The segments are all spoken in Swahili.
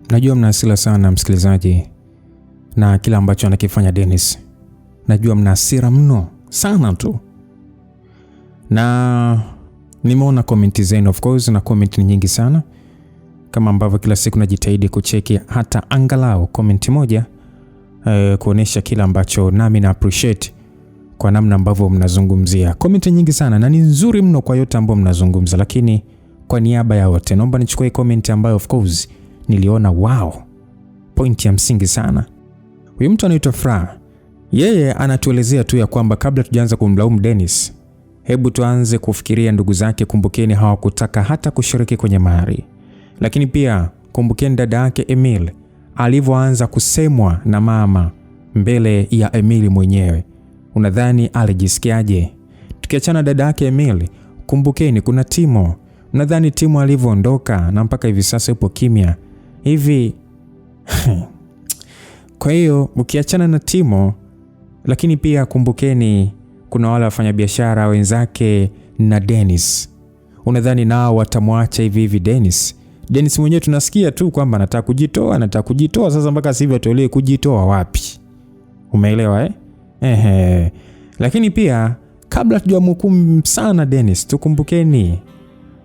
Najua mna hasira sana msikilizaji na kila ambacho anakifanya Dennis. Najua mna hasira mno sana tu. Na nimeona comment zenu, of course, na comment ni nyingi sana. Kama ambavyo kila siku najitahidi kucheki hata angalau comment moja kuonesha kila ambacho nami na appreciate kwa namna ambavyo mnazungumzia. Comment nyingi sana na ni nzuri mno kwa yote ambao mnazungumza, lakini kwa niaba ya wote naomba nichukue comment ambayo of course niliona wow, point ya msingi sana. Huyu mtu anaitwa Fra. Yeye anatuelezea tu ya kwamba kabla tujaanza kumlaumu Dennis, hebu tuanze kufikiria ndugu zake. Kumbukeni hawakutaka hata kushiriki kwenye mahari. Lakini pia kumbukeni dada yake Emil alivyoanza kusemwa na mama mbele ya Emil mwenyewe. Unadhani alijisikiaje? Tukiachana dada yake Emil, kumbukeni kuna Timo. Unadhani Timo alivyoondoka na mpaka hivi sasa yupo kimya hivi? Kwa hiyo ukiachana na Timo, lakini pia kumbukeni kuna wale wafanyabiashara wenzake na Dennis. Unadhani nao watamwacha hivi Dennis? Dennis mwenyewe tunasikia tu kwamba anataka kujitoa, sasa mpaka sasa hivi atolee kujitoa wapi? Umeelewa Lakini pia kabla tujamhukumu sana Dennis, tukumbukeni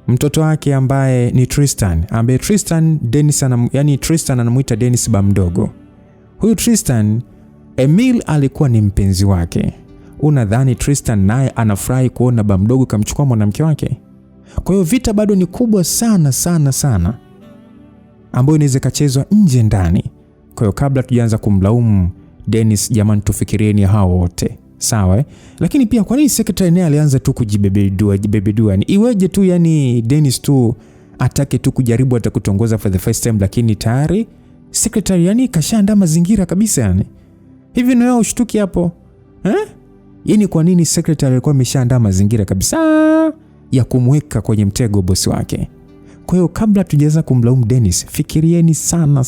mtoto wake ambaye ni Tristan, ambaye Tristan Dennis Tristan anamuita Dennis ba mdogo. Huyu Tristan Emil alikuwa ni mpenzi wake. Unadhani Tristan naye anafurahi kuona ba mdogo kamchukua mwanamke wake? Kwa hiyo vita bado ni kubwa sana ambayo inaweza kachezwa nje ndani. Kwa hiyo kabla tujaanza kumlaumu Dennis, jamani, tufikirieni hao wote. Sawa Lakini pia kwa nini secretary naye alianza tu kujibebedua? Ni iweje tu Dennis tu atake tu kujaribu atakutongoza for the first time, lakini tayari secretary kashaandaa mazingira kabisa Hivi na wewe ushtuki hapo? Kwa nini secretary alikuwa ameshaandaa mazingira kabisa ya kumweka kwenye mtego bosi wake? Kwa hiyo kabla tujaanza kumlaumu Dennis, fikirieni sana.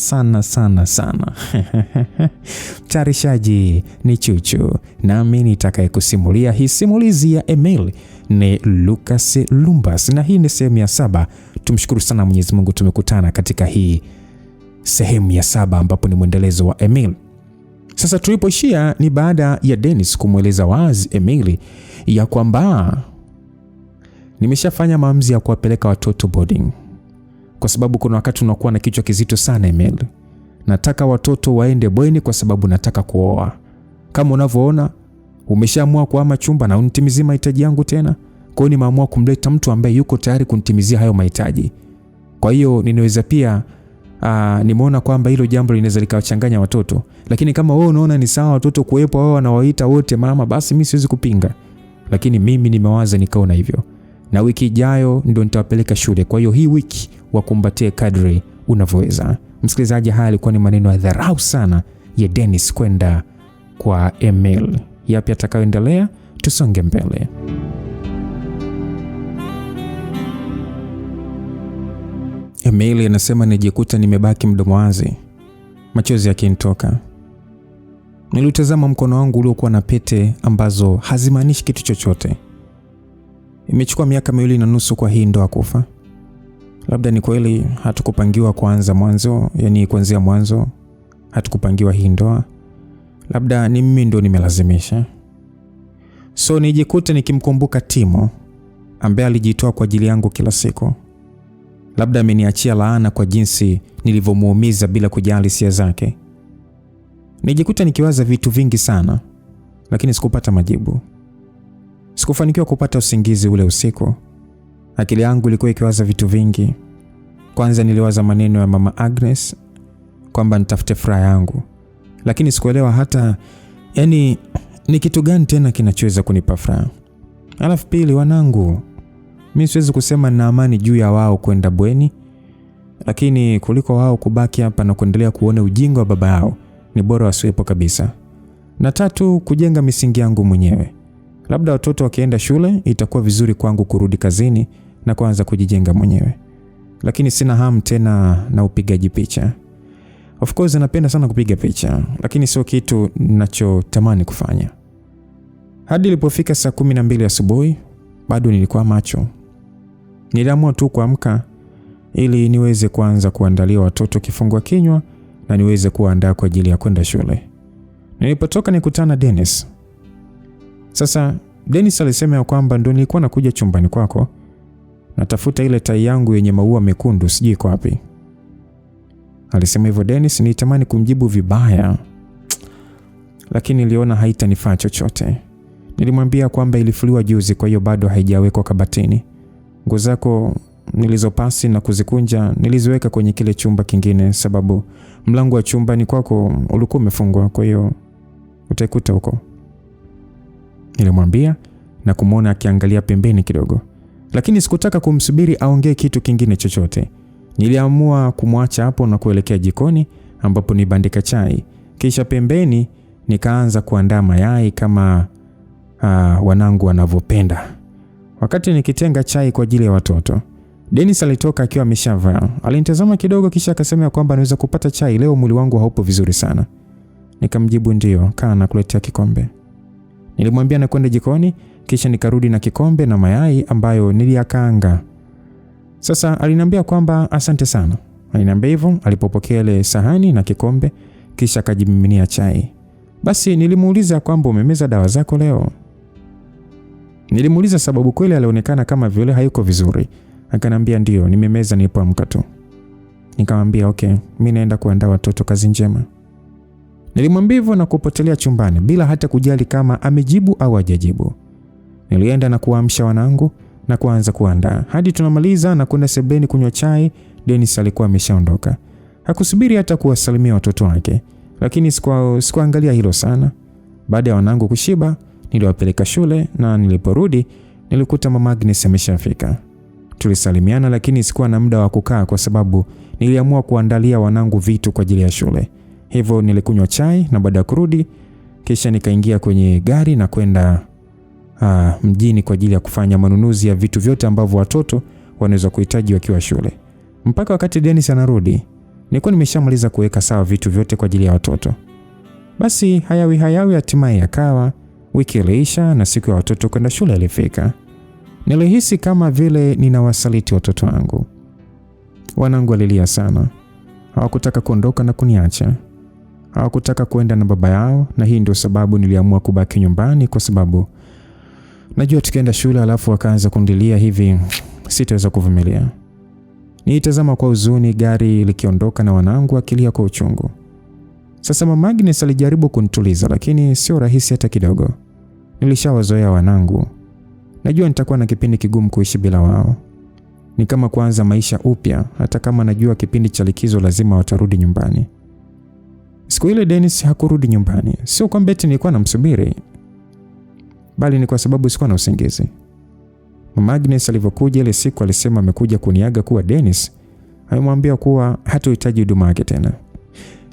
Mtayarishaji ni Chuchu, nami nitakayekusimulia hii simulizi ya Emil ni Lucas Lumbas, na hii ni sehemu ya 7. Tumshukuru sana Mwenyezi Mungu tumekutana katika hii sehemu ya 7 ambapo ni mwendelezo wa Emil. Sasa tulipoishia ni baada ya Dennis kumweleza wazi Emil ya kwamba nimeshafanya maamuzi ya kuwapeleka watoto boarding, kwa sababu kuna wakati unakuwa na kichwa kizito sana Emil. Nataka watoto waende bweni kwa sababu nataka kuoa. Kama unavyoona umeshaamua kuhama chumba na unitimizia mahitaji yangu tena. Kwa hiyo nimeamua kumleta mtu ambaye yuko tayari kunitimizia hayo mahitaji. Kwa hiyo ninaweza pia nimeona kwamba hilo jambo linaweza likawachanganya watoto, lakini kama wewe unaona ni sawa watoto kuwepo, wao wanawaita wote mama, basi mimi siwezi kupinga. Lakini mimi nimewaza nikaona hivyo. Na wiki ijayo ndio nitawapeleka shule. Kwa hiyo hii wiki wakumbatie kadri unavyoweza. Msikilizaji, haya alikuwa ni maneno ya dharau sana ya Dennis kwenda kwa Emil. Yapi atakayoendelea? Tusonge mbele. Emil anasema nijikuta nimebaki mdomo wazi, machozi yakinitoka. Nilitazama mkono wangu uliokuwa na pete ambazo hazimaanishi kitu chochote. Imechukua miaka 2.5 kwa hii ndoa kufa. Labda ni kweli hatukupangiwa kuanzia mwanzo, hatukupangiwa hii ndoa. Labda ni mimi ndo nimelazimisha. So nijikuta nikimkumbuka Timo ambaye alijitoa kwa ajili yangu kila siku. Labda ameniachia laana kwa jinsi nilivyomuumiza bila kujali hisia zake. Nijikuta nikiwaza vitu vingi sana, lakini sikupata majibu. Sikufanikiwa kupata usingizi ule usiku. Akili yangu ilikuwa ikiwaza vitu vingi. Kwanza niliwaza maneno ya mama Agnes kwamba nitafute furaha yangu, lakini sikuelewa hata ni kitu gani tena kinachoweza kunipa furaha. Alafu pili, wanangu, mimi siwezi kusema na amani juu ya wao kwenda bweni, lakini kuliko wao kubaki hapa na kuendelea kuona ujinga wa baba yao, ni bora wasiwepo kabisa. Na tatu, kujenga misingi yangu mwenyewe. Labda watoto wakienda shule itakuwa vizuri kwangu kurudi kazini na kuanza kujijenga mwenyewe. Lakini sina hamu tena na upigaji picha. Of course napenda sana kupiga picha, lakini sio kitu ninachotamani kufanya. Hadi ilipofika saa 12 asubuhi, bado nilikuwa macho. Niliamua tu kuamka ili niweze kuanza kuandalia watoto kifungua kinywa na niweze kuandaa kwa ajili ya kwenda shule. Nilipotoka nikutana Dennis. Sasa Dennis alisema ya kwamba ndo nilikuwa nakuja chumbani kwako, natafuta ile tai yangu yenye maua mekundu, sijui iko wapi. Alisema hivyo Dennis. Nilitamani kumjibu vibaya, lakini niliona haitanifaa chochote. Nilimwambia kwamba ilifuliwa juzi, kwa hiyo bado haijawekwa kabatini. Nguo zako nilizopasi na kuzikunja niliziweka kwenye kile chumba kingine, sababu mlango wa chumbani kwako ulikuwa umefungwa, kwa hiyo utaikuta huko, nilimwambia na kumuona akiangalia pembeni kidogo. Lakini sikutaka kumsubiri aongee kitu kingine chochote. Niliamua kumwacha hapo na kuelekea jikoni ambapo nibandika chai. Kisha pembeni nikaanza kuandaa mayai kama wanangu wanavyopenda. Wakati nikitenga chai kwa ajili ya watoto, Dennis alitoka akiwa ameshavaa. Alinitazama kidogo kisha akasema kwamba anaweza kupata chai leo, mwili wangu haupo vizuri sana. Nikamjibu ndio, kaa na kuletea kikombe. Nilimwambia na kwenda jikoni, kisha nikarudi na kikombe na mayai ambayo niliyakaanga. Sasa aliniambia kwamba asante sana. Aliniambia hivyo alipopokea ile sahani na kikombe, kisha akajimiminia chai. Basi nilimuuliza kwamba umemeza dawa zako leo. Nilimuuliza sababu kweli alionekana kama vile hayuko vizuri. Akaniambia ndio, nimemeza nilipoamka tu. Nikamwambia okay, mimi naenda kuandaa watoto, kazi njema. Nilimwambia hivyo na kupotelea chumbani bila hata kujali kama amejibu au hajajibu. Nilienda na kuamsha wanangu na kuanza kuandaa. Hadi tunamaliza na kwenda sebuleni kunywa chai, Dennis alikuwa ameshaondoka. Hakusubiri hata kuwasalimia watoto wake, lakini sikuangalia hilo sana. Baada ya wanangu kushiba, niliwapeleka shule na niliporudi nilikuta mama Agnes ameshafika. Tulisalimiana, lakini sikuwa na muda wa kukaa kwa sababu niliamua kuandalia wanangu vitu kwa ajili ya shule. Hivyo nilikunywa chai na baada ya kurudi kisha nikaingia kwenye gari na kwenda mjini kwa ajili ya kufanya manunuzi ya vitu vyote ambavyo watoto wanaweza kuhitaji wakiwa shule. Mpaka wakati Dennis anarudi, nilikuwa nimeshamaliza kuweka sawa vitu vyote kwa ajili ya watoto. Basi hayawi hatimaye yakawa wiki iliisha na siku ya watoto kwenda shule ilifika. Nilihisi kama vile ninawasaliti watoto wangu. Wanangu walilia sana. Hawakutaka kuondoka na kuniacha. Hawakutaka kuenda na baba yao, na hii ndio sababu niliamua kubaki nyumbani, kwa sababu najua tukienda shule alafu wakaanza kundilia hivi sitaweza kuvumilia. Nilitazama kwa huzuni gari likiondoka na wanangu akilia kwa uchungu. Sasa mama Agnes alijaribu kunituliza, lakini sio rahisi hata kidogo. Nilishawazoea wanangu. Najua nitakuwa na kipindi kigumu kuishi bila wao. Ni kama kuanza maisha upya, hata kama najua kipindi cha likizo lazima watarudi nyumbani. Siku ile Dennis hakurudi nyumbani. Sio kwamba eti nilikuwa namsubiri, bali ni kwa sababu sikuwa na usingizi. Mama Agnes alivyokuja ile siku alisema amekuja kuniaga kuwa Dennis amemwambia kuwa hatohitaji huduma yake tena.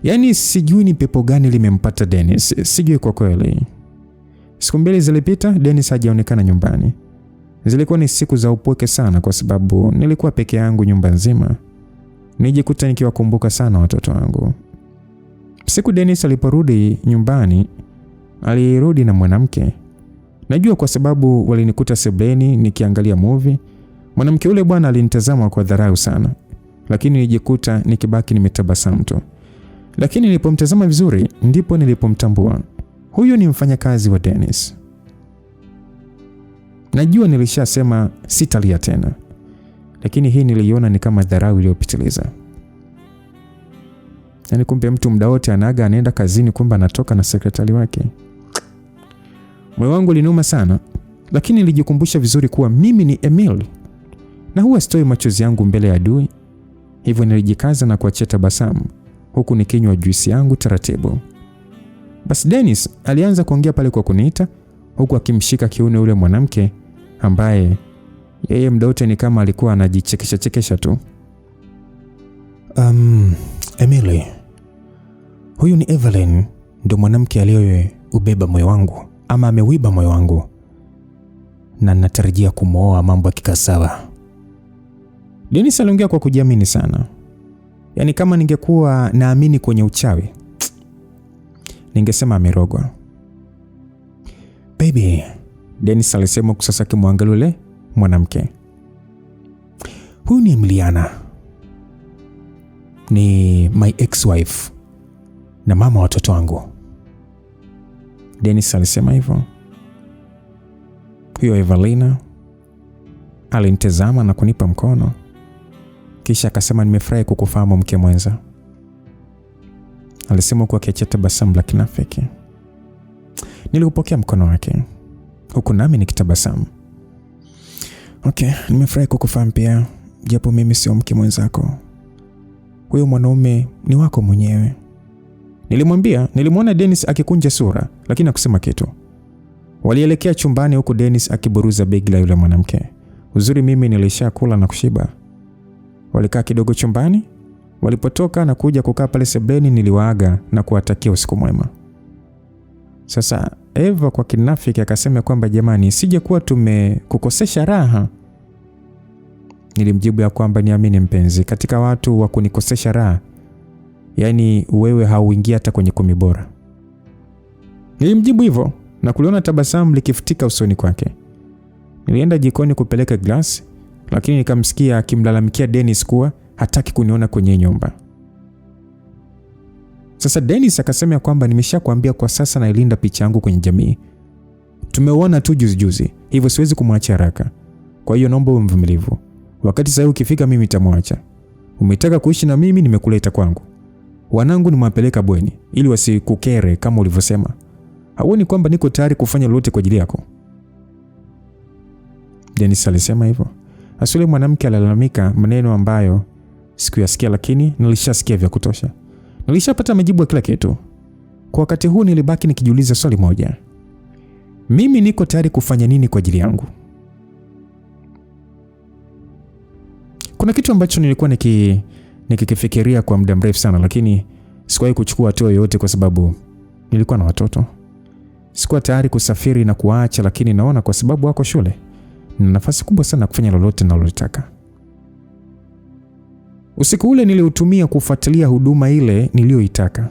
Yaani sijui ni pepo gani limempata Dennis, sijui kwa kweli. Siku mbili zilipita, Dennis hajaonekana nyumbani. Zilikuwa ni siku za upweke sana kwa sababu nilikuwa peke yangu nyumba nzima. Nijikuta nikiwakumbuka sana watoto wangu. Siku Dennis aliporudi nyumbani, alirudi na mwanamke. Najua kwa sababu walinikuta sebuleni nikiangalia movie. Mwanamke yule bwana alinitazama kwa dharau sana, lakini nijikuta nikibaki nimetabasamu tu. Lakini nilipomtazama vizuri ndipo nilipomtambua. Huyu ni mfanyakazi wa Dennis. Najua nilishasema sitalia tena, lakini hii niliona ni kama dharau iliyopitiliza. Yaani kumbe mtu muda wote anaga anaenda kazini, kumbe anatoka na sekretari wake. Moyo wangu ulinuma sana, lakini nilijikumbusha vizuri kuwa mimi ni Emil na huwa sitoi machozi yangu mbele ya adui. Hivyo nilijikaza na kuachia tabasamu huku nikinywa juisi yangu taratibu. Basi Dennis alianza kuongea pale kwa kuniita, huku akimshika kiuno yule mwanamke ambaye yeye muda wote ni kama alikuwa anajichekesha tu. Emily, huyu ni Evelyn, ndo mwanamke aliyeubeba moyo wangu, ama ameuiba moyo wangu, na natarajia kumooa mambo yakikaa sawa. Dennis aliongea kwa kujiamini sana. Yaani kama ningekuwa naamini kwenye uchawi, ningesema amerogwa. Baby, Dennis alisema kusasa kimwangalia yule mwanamke. Huyu ni Emiliana, ni my ex-wife na mama watoto wangu. Dennis alisema hivyo. Huyo Evelina alinitazama na kunipa mkono. Kisha akasema, nimefurahi kukufahamu mke mwenza. Alisema kwa kiacha tabasamu la kinafiki. Niliupokea mkono wake huku nami nikitabasamu. Okay, nimefurahi kukufahamu pia, japo mimi sio mke mwenzako. Huyo mwanaume ni wako mwenyewe. Nilimwambia. Nilimwona Dennis akikunja sura lakini hakusema kitu. Walielekea chumbani huku Dennis akiburuza begi la yule mwanamke. Uzuri mimi nilishakula na kushiba. Walikaa kidogo chumbani. Walipotoka na kuja kukaa pale sebuleni, niliwaaga na kuwatakia usiku mwema. Sasa Eva kwa kinafiki akasema kwamba jamani, sije kuwa tumekukosesha raha. Nilimjibu ya kwamba niamini mpenzi, katika watu wa kunikosesha raha, yani wewe hauingia hata kwenye 10 bora. Nilimjibu hivyo na kuliona tabasamu likifutika usoni kwake. Nilienda jikoni kupeleka glasi, lakini nikamsikia akimlalamikia Dennis kuwa hataki kuniona kwenye nyumba. Sasa Dennis akasema kwamba nimeshakwambia kwa sasa nailinda picha yangu kwenye jamii. Tumeona tu juzi, hivyo siwezi kumwacha haraka. Kwa hiyo naomba uwe mvumilivu. Wakati sasa ukifika mimi nitamwacha. Umetaka kuishi na mimi, nimekuleta kwangu. Wanangu nimewapeleka bweni ili wasikukere kama ulivyosema. Hauoni kwamba niko tayari kufanya lolote kwa ajili yako? Dennis alisema hivyo. Asule mwanamke alalamika maneno ambayo sikuyasikia, lakini nilishasikia vya kutosha. Nilishapata majibu ya kila kitu. Kwa wakati huu nilibaki nikijiuliza swali moja. Mimi niko tayari kufanya nini kwa ajili yangu? Kuna kitu ambacho nilikuwa nikikifikiria kwa muda mrefu sana, lakini sikuwahi kuchukua hatua yoyote kwa sababu nilikuwa na watoto. Sikuwa tayari kusafiri na kuacha, lakini naona kwa sababu wako shule, nina nafasi kubwa sana kufanya lolote ninalotaka. Usiku ule niliutumia kufuatilia huduma ile niliyoitaka.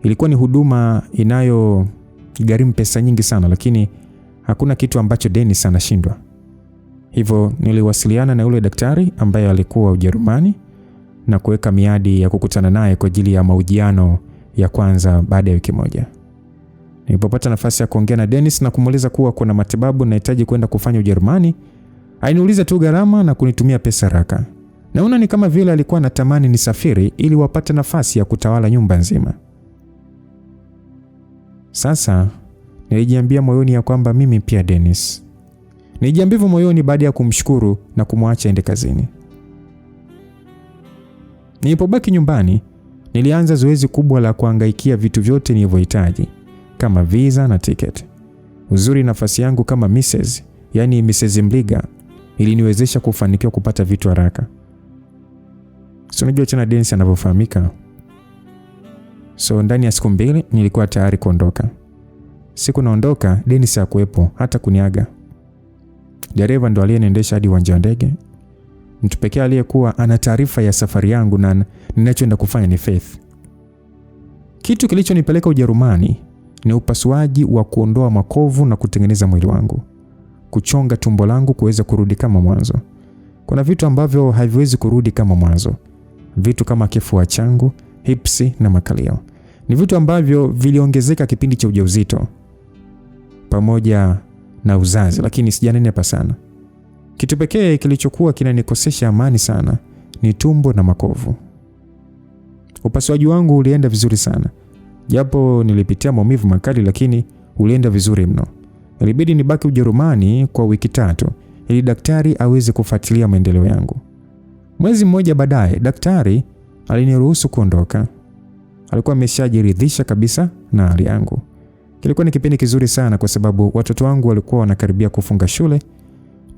Ilikuwa ni huduma inayogharimu pesa nyingi sana, lakini hakuna kitu ambacho Dennis anashindwa. Hivyo niliwasiliana na yule daktari ambaye alikuwa Ujerumani na kuweka miadi ya kukutana naye kwa ajili ya mahojiano ya kwanza baada ya wiki moja. Nilipopata nafasi ya kuongea na Dennis na kumuuliza kuwa kuna matibabu nahitaji kwenda kufanya Ujerumani, aliniuliza tu gharama na kunitumia pesa haraka. Naona ni kama vile alikuwa anatamani nisafiri ili wapate nafasi ya kutawala nyumba nzima. Sasa nilijiambia moyoni ya kwamba mimi pia Dennis. Nilijiambia hivyo moyoni baada ya kumshukuru na kumwacha aende kazini. Nilipobaki nyumbani, nilianza zoezi kubwa la kuhangaikia vitu vyote nilivyohitaji kama visa na ticket. Uzuri nafasi yangu kama Mrs. yani Mrs. Mliga iliniwezesha kufanikiwa kupata vitu haraka. So unajua tena Dennis anavyofahamika. So ndani ya siku 2 nilikuwa tayari kuondoka. Siku naondoka, Dennis hakuepo hata kuniaga. Dereva ndo aliyeniendesha hadi uwanja wa ndege. Mtu pekee aliyekuwa ana taarifa ya safari yangu na ninachoenda kufanya ni Faith. Kitu kilichonipeleka Ujerumani ni upasuaji wa kuondoa makovu na kutengeneza mwili wangu, kuchonga tumbo langu kuweza kurudi kama mwanzo. Kuna vitu ambavyo haviwezi kurudi kama mwanzo. Vitu kama kifua changu, hips na makalio. Ni vitu ambavyo viliongezeka kipindi cha ujauzito pamoja na uzazi, lakini sijanenepa sana. Kitu pekee kilichokuwa kinanikosesha amani sana ni tumbo na makovu. Upasuaji wangu ulienda vizuri sana. Japo nilipitia maumivu makali, lakini ulienda vizuri mno. Ilibidi nibaki Ujerumani kwa wiki 3 ili daktari aweze kufuatilia maendeleo yangu. Mwezi mmoja baadaye, daktari aliniruhusu kuondoka. Alikuwa ameshajiridhisha kabisa na hali yangu. Kilikuwa ni kipindi kizuri sana kwa sababu watoto wangu walikuwa wanakaribia kufunga shule.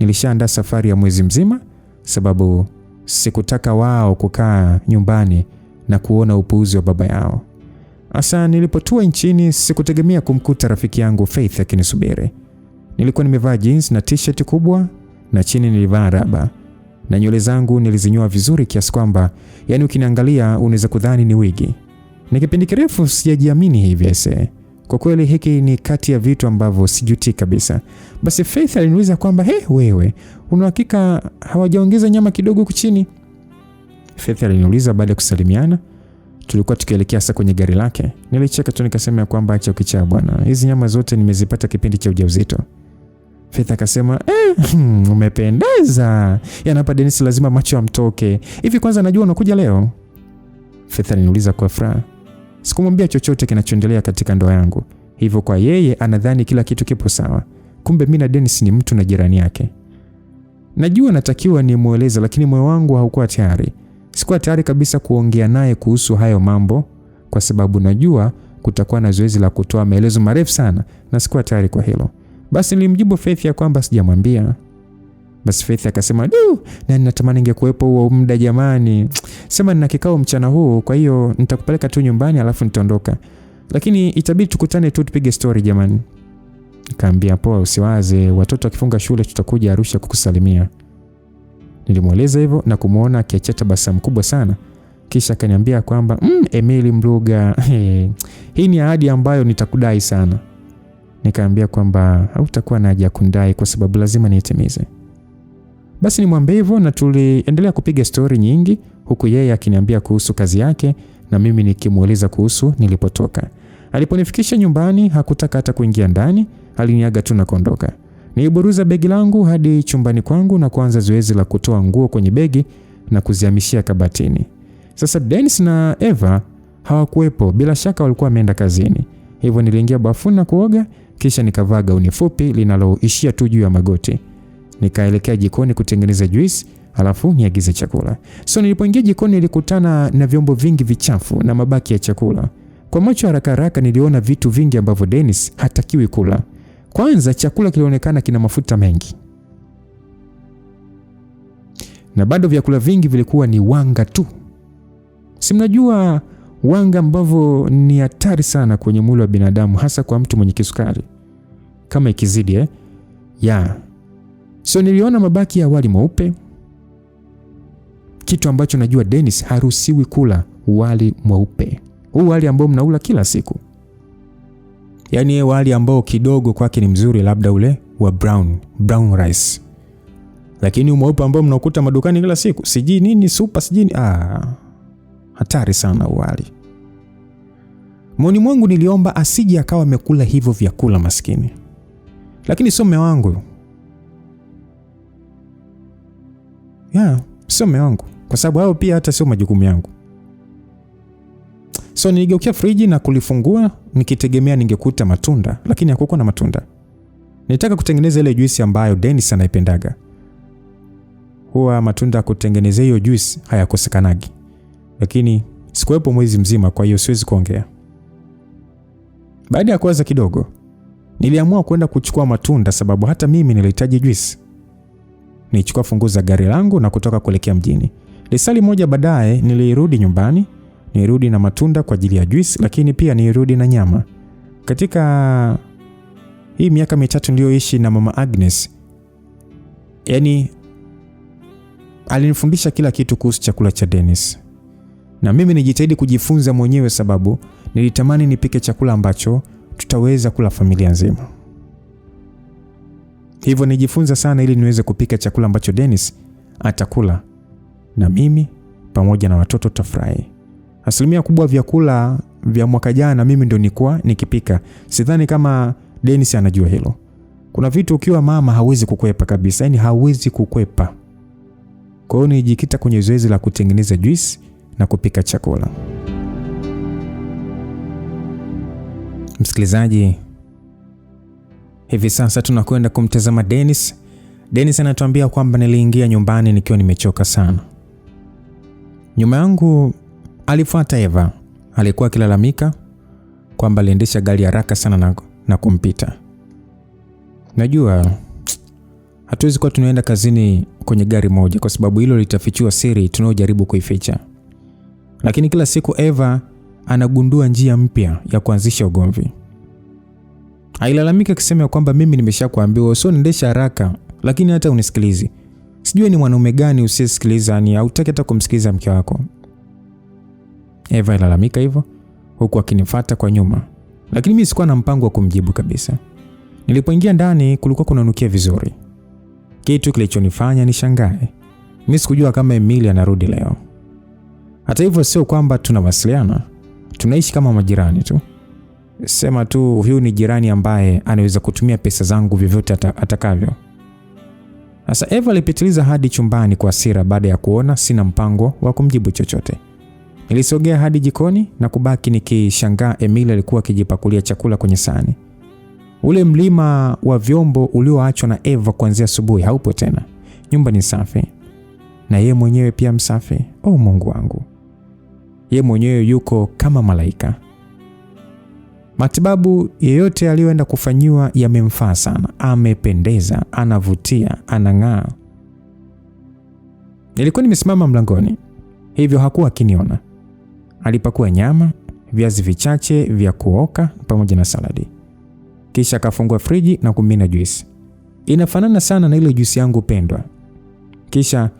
Nilishaandaa safari ya mwezi mzima sababu sikutaka wao kukaa nyumbani na kuona upuuzi wa baba yao. Asa nilipotua nchini sikutegemea kumkuta rafiki yangu Faith akinisubiri. Nilikuwa nimevaa jeans na t-shirt kubwa na chini nilivaa raba. Na nywele zangu nilizinyoa vizuri kiasi kwamba yani ukiniangalia unaweza kudhani ni wigi. Ni kipindi kirefu sijajiamini hivi ese. Kwa kweli hiki ni kati ya vitu ambavyo sijuti kabisa. Basi Faith aliniuliza kwamba wewe, una hakika hawajaongeza nyama kidogo huku chini? Faith aliniuliza baada ya kusalimiana. Tulikuwa tukielekea sasa kwenye gari lake. Nilicheka tu nikasema kwamba acha ukichaa bwana. Hizi nyama zote nimezipata kipindi cha ujauzito. Faith akasema, umependeza. Yaani hapa Dennis lazima macho amtoke. Hivi kwanza najua unakuja leo? Faith aliniuliza kwa furaha. Sikumwambia chochote kinachoendelea katika ndoa yangu. Hivyo kwa yeye anadhani kila kitu kipo sawa. Kumbe mimi na Dennis ni mtu na jirani yake. Najua natakiwa nimueleze, lakini moyo wangu haukuwa tayari. Sikuwa tayari kabisa kuongea naye kuhusu hayo mambo kwa sababu najua kutakuwa na zoezi la kutoa maelezo marefu sana na sikuwa tayari kwa hilo. Basi nilimjibu Faith ya kwamba sijamwambia. Basi Faith akasema, na ninatamani ningekuepo huo muda jamani. Sema nina kikao mchana huu, kwa hiyo nitakupeleka tu nyumbani alafu nitaondoka. Lakini itabidi tukutane tu tupige story jamani. Nikamwambia poa, usiwaze, watoto wakifunga shule tutakuja Arusha kukusalimia. Nilimweleza hivyo na kumuona akiacha tabasamu kubwa sana. Kisha akaniambia kwamba Emily Mluga, hii ni ahadi ambayo nitakudai sana. Nikamwambia kwamba hautakuwa na haja kundai kwa sababu lazima niitimize. Basi nimwambia hivyo na tuliendelea kupiga story nyingi huku yeye akiniambia kuhusu kazi yake na mimi nikimueleza kuhusu nilipotoka. Aliponifikisha nyumbani hakutaka hata kuingia ndani, aliniaga tu na kuondoka. Niliburuza begi langu hadi chumbani kwangu na kuanza zoezi la kutoa nguo kwenye begi na kuzihamishia kabatini. Sasa Dennis na Eva hawakuwepo, bila shaka walikuwa wameenda kazini. Hivyo niliingia bafuni na kuoga, kisha nikavaa gauni fupi linaloishia tu juu ya magoti. Nikaelekea jikoni kutengeneza juice, alafu niagize chakula. So nilipoingia jikoni nilikutana na vyombo vingi vichafu na mabaki ya chakula. Kwa macho haraka niliona vitu vingi ambavyo Dennis hatakiwi kula. Kwanza chakula kilionekana kina mafuta mengi. Na bado vyakula vingi vilikuwa ni wanga tu. Si mnajua wanga ambavyo ni hatari sana kwenye mwili wa binadamu, hasa kwa mtu mwenye kisukari. Kama ikizidi So niliona mabaki ya wali mweupe. Kitu ambacho najua Dennis haruhusiwi kula wali mweupe. Huu wali ambao mnaula kila siku. Yaani wali ambao kidogo kwake ni mzuri, labda ule wa brown rice. Lakini mweupe ambao mnakuta madukani kila siku, siji nini super siji hatari sana wali. Moyoni mwangu niliomba asije akawa amekula hivyo vyakula maskini. Lakini sio mume wangu. Sio mume wangu, kwa sababu hao pia hata sio majukumu yangu. So niligeukia friji na kulifungua nikitegemea ningekuta matunda, lakini hakukuwa na matunda. Nilitaka kutengeneza ile juice ambayo Dennis anaipendaga. Huwa matunda kutengeneza hiyo juice hayakosekanagi. Lakini sikuwepo mwezi mzima, kwa hiyo siwezi kuongea. Baada ya kuwaza kidogo, niliamua kwenda kuchukua matunda sababu hata mimi nilihitaji juice. Nilichukua funguo za gari langu na kutoka kuelekea mjini. Lisali moja baadaye nilirudi nyumbani. Nirudi na matunda kwa ajili ya juice, lakini pia nirudi na nyama. Katika hii miaka mitatu niliyoishi na mama Agnes, yani alinifundisha kila kitu kuhusu chakula cha Dennis. Na mimi nijitahidi kujifunza mwenyewe sababu nilitamani nipike chakula ambacho tutaweza kula familia nzima. Hivyo nijifunza sana ili niweze kupika chakula ambacho Dennis atakula na mimi pamoja na watoto tafurahi. Asilimia kubwa vyakula vya mwaka jana mimi ndio nilikuwa nikipika. Sidhani kama Dennis anajua hilo. Kuna vitu ukiwa mama hawezi kukwepa kabisa, yani hawezi kukwepa. Kwa hiyo nijikita kwenye zoezi la kutengeneza juice na kupika chakula. Msikilizaji, hivi sasa tunakwenda kumtazama Dennis. Dennis anatuambia kwamba niliingia nyumbani nikiwa nimechoka sana. Nyuma yangu alifuata Eva. Alikuwa akilalamika kwamba aliendesha gari haraka sana na kumpita. Najua hatuwezi kuwa tunaenda kazini kwenye gari moja kwa sababu hilo litafichua siri tunayojaribu kuificha. Lakini kila siku Eva anagundua njia mpya ya kuanzisha ugomvi. Ailalamika akisema kwamba mimi nimeshakuambiwa usiniendeshe haraka, lakini hata unisikilizi. Sijui ni mwanaume gani usisikiliza, ni hautaki hata kumsikiliza mke wako. Eva ilalamika hivyo huku akinifuata kwa nyuma. Lakini mimi sikuwa na mpango wa kumjibu kabisa. Nilipoingia ndani kulikuwa kunanukia vizuri. Kitu kilichonifanya nishangae. Mimi sikujua kama Emily anarudi leo. Hata hivyo sio kwamba tunawasiliana, tunaishi kama majirani tu. Sema tu huyu ni jirani ambaye anaweza kutumia pesa zangu vyovyote atakavyo. Sasa Eva alipitiliza hadi chumbani kwa hasira baada ya kuona sina mpango wa kumjibu chochote. Nilisogea hadi jikoni na kubaki nikishangaa Emily alikuwa akijipakulia chakula kwenye sahani. Ule mlima wa vyombo ulioachwa na Eva kuanzia asubuhi haupo tena. Nyumba ni safi. Na yeye mwenyewe pia msafi. Oh Mungu wangu. Yeye mwenyewe yuko kama malaika. Matibabu yeyote aliyoenda kufanyiwa yamemfaa sana. Amependeza, anavutia, anang'aa. Nilikuwa nimesimama mlangoni, hivyo hakuwa akiniona. Alipakua nyama, viazi vichache vya kuoka pamoja na saladi. Kisha akafungua friji na kumimina juisi. Inafanana sana na ile juisi yangu pendwa. Kisha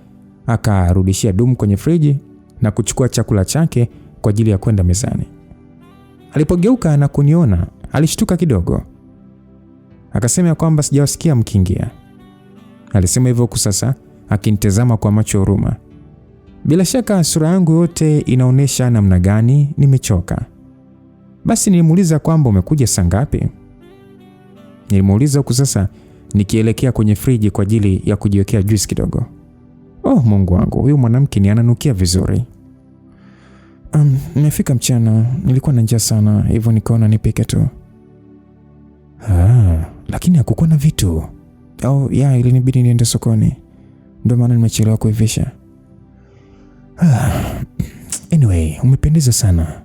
akarudishia dumu kwenye friji na kuchukua chakula chake kwa ajili ya kwenda mezani. Alipogeuka na kuniona, alishtuka kidogo. Akasema kwamba sijawasikia mkiingia. Alisema hivyo huku sasa akinitazama kwa macho huruma. Bila shaka sura yangu yote inaonesha namna gani nimechoka. Basi nilimuuliza kwamba umekuja saa ngapi? Nilimuuliza huku sasa nikielekea kwenye friji kwa ajili ya kujiwekea juice kidogo. Oh Mungu wangu, huyu mwanamke ni ananukia vizuri. Nimefika mchana, nilikuwa na njaa sana, hivyo nikaona nipike tu. Lakini hakukuwa na vitu. Ilinibidi niende sokoni. Ndio maana nimechelewa kuivisha. Anyway, umependeza sana.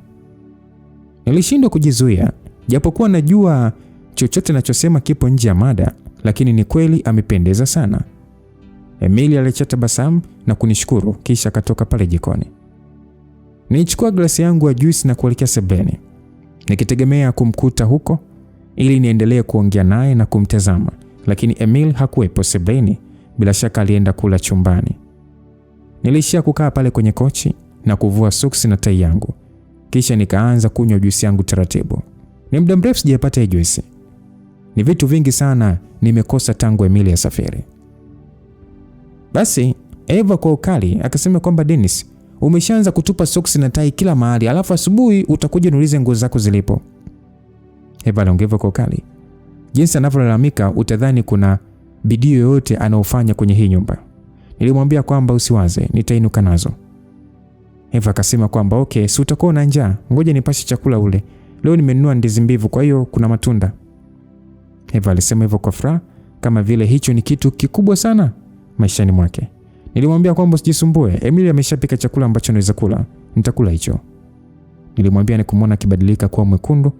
Nilishindwa kujizuia, japokuwa najua chochote ninachosema kipo nje ya mada, lakini ni kweli amependeza sana. Emily alichatabasamu na kunishukuru kisha akatoka pale jikoni. Nilichukua glasi yangu ya juice na kuelekea sebuleni, nikitegemea kumkuta huko ili niendelee kuongea naye na kumtazama, lakini Emily hakuwepo sebuleni. Bila shaka alienda kula chumbani. Nilishia kukaa pale kwenye kochi na kuvua soksi na tai yangu. Kisha nikaanza kunywa juice yangu taratibu. Ni muda mrefu sijapata juice. Ni vitu vingi sana nimekosa tangu Emily asafiri. Basi Eva kwa ukali akasema kwamba Dennis, umeshaanza kutupa soksi na tai kila mahali, alafu asubuhi utakuja niulize nguo zako zilipo. Eva aliongea kwa ukali. Jinsi anavyolalamika utadhani kuna bidii yoyote anaofanya kwenye hii nyumba. Nilimwambia kwamba usiwaze, nitainuka nazo. Eva akasema kwamba okay, si utakuwa na njaa, ngoja nipashe chakula ule. Leo nimenunua ndizi mbivu, kwa hiyo kuna matunda. Eva alisema hivyo kwa furaha, kama vile hicho ni kitu kikubwa sana maishani mwake. Nilimwambia kwamba usijisumbue, Emily ameshapika chakula ambacho naweza kula, nitakula hicho. Nilimwambia nikumwona kibadilika kuwa mwekundu.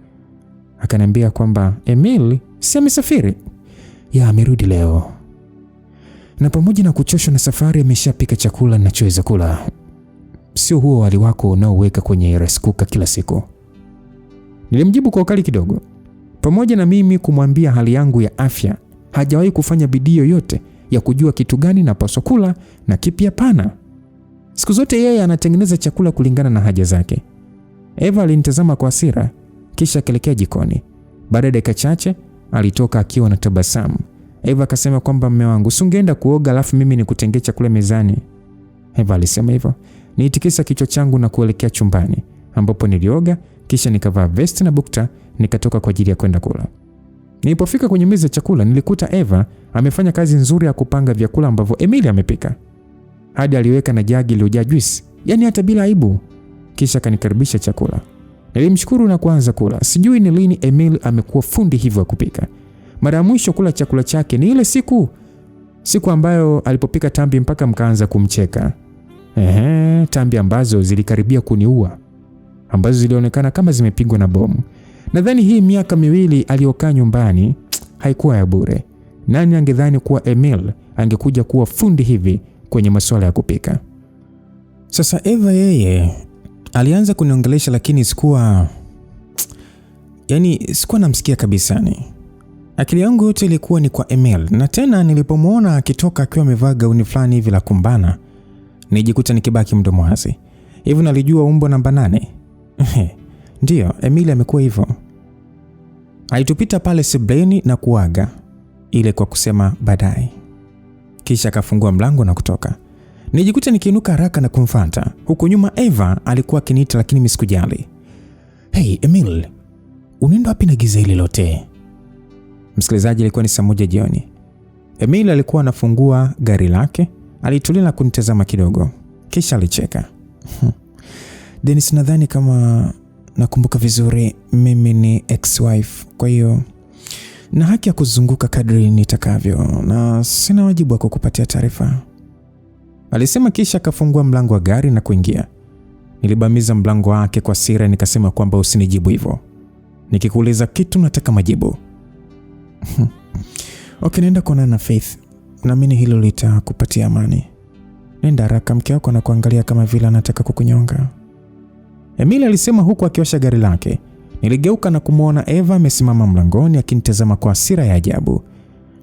Akaniambia kwamba Emily si amesafiri? Amerudi leo. Na pamoja na kuchoshwa na safari ameshapika chakula ninachoweza kula. Sio huo wali wako unaoweka kwenye rice cooker kila siku. Nilimjibu kwa ukali kidogo. Pamoja na mimi kumwambia hali yangu ya afya, hajawahi kufanya bidii yoyote ya kujua kitu gani napaswa kula na kipi hapana. Siku zote yeye anatengeneza chakula kulingana na haja zake. Eva alinitazama kwa hasira kisha akaelekea jikoni. Baada ya dakika chache alitoka akiwa na tabasamu. Eva akasema kwamba mume wangu, usingeenda kuoga alafu mimi nikutengee chakula mezani? Eva alisema hivyo. Niitikisa kichwa changu na kuelekea chumbani ambapo nilioga kisha nikavaa vest na bukta nikatoka kwa ajili ya kwenda kula. Nilipofika kwenye meza ya chakula nilikuta Eva amefanya kazi nzuri ya kupanga vyakula ambavyo Emily amepika. Hadi aliweka na jagi iliyojaa juice, yani hata bila aibu. Kisha kanikaribisha chakula. Nilimshukuru na kuanza kula. Sijui ni lini Emily amekuwa fundi hivyo kupika. Mara ya mwisho kula chakula chake ni ile siku ambayo alipopika tambi mpaka mkaanza kumcheka. Tambi ambazo zilikaribia kuniua, ambazo zilionekana kama zimepigwa na bomu. Nadhani hii miaka 2 aliyokaa nyumbani haikuwa ya bure. Nani angedhani kuwa Emily angekuja kuwa fundi hivi kwenye masuala ya kupika? Sasa Eva yeye alianza kuniongelesha, lakini sikuwa namsikia kabisa. Akili yangu yote ilikuwa ni kwa Emily. Na tena nilipomwona akitoka akiwa amevaa gauni fulani hivi la kumbana, nijikuta nikibaki mdomo wazi. Hivyo nalijua umbo namba 8. Ndio, Emily amekuwa hivyo. Alitupita pale sebuleni na kuaga ile kwa kusema baadaye. Kisha akafungua mlango na kutoka. Nijikuta nikiinuka haraka na kumfuata. Huko nyuma Eva alikuwa akiniita lakini mimi sikujali. "Hey Emil, unaenda wapi na giza hili lote?" Msikilizaji, ilikuwa ni saa 1 jioni. Emil alikuwa anafungua gari lake, alitulia na kunitazama kidogo. Kisha alicheka. "Dennis, nadhani kama nakumbuka vizuri mimi ni ex-wife. Kwa hiyo na haki ya kuzunguka kadri nitakavyo na sina wajibu wa kukupatia taarifa," alisema, kisha akafungua mlango wa gari na kuingia. Nilibamiza mlango wake kwa hasira, nikasema kwamba usinijibu hivyo. Nikikuuliza kitu nataka majibu. "Okay, nenda kuonana na Faith. Naamini hilo litakupatia amani. Nenda haraka, mke wako anakuangalia kama vile anataka kukunyonga," Emil alisema huku akiwasha gari lake. Niligeuka na kumwona Eva amesimama mlangoni akinitazama kwa hasira ya ajabu.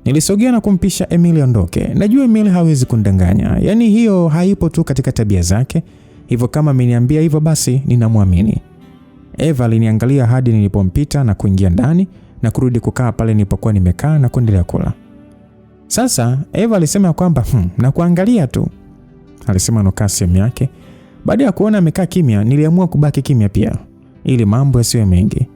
Nilisogea na kumpisha Emil aondoke. Najua Emil hawezi kundanganya. Yaani hiyo haipo tu katika tabia zake. Hivyo kama ameniambia hivyo basi ninamwamini. Eva aliniangalia hadi nilipompita na kuingia ndani na kurudi kukaa pale nilipokuwa nimekaa na kuendelea kula. Sasa Eva alisema kwamba na kuangalia tu, alisema nukaa sehemu yake. Baada ya kuona amekaa kimya, niliamua kubaki kimya pia ili mambo yasiwe mengi.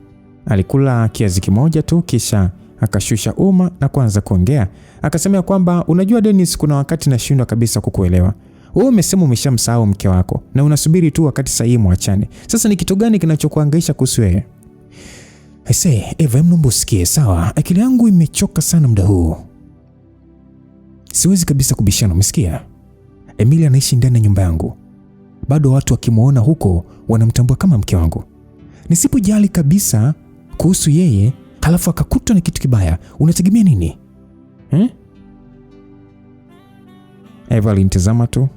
Alikula kiazi kimoja tu kisha akashusha uma na kuanza kuongea. Akasema kwamba unajua Dennis, kuna wakati nashindwa kabisa kukuelewa. Wewe umesema umeshamsahau mke wako na unasubiri tu wakati sahihi muachane. Sasa ni kitu gani kinachokuhangaisha kuhusu yeye? Aisee, Eva, naomba usikie, sawa? Akili yangu imechoka sana muda huu. Siwezi kabisa kubishana, umesikia? Emilia anaishi ndani ya nyumba yangu. Bado watu wakimuona huko wanamtambua kama mke wangu. Nisipojali kabisa kuhusu yeye, halafu akakutwa na kitu kibaya, unategemea nini? Eva alinitazama tu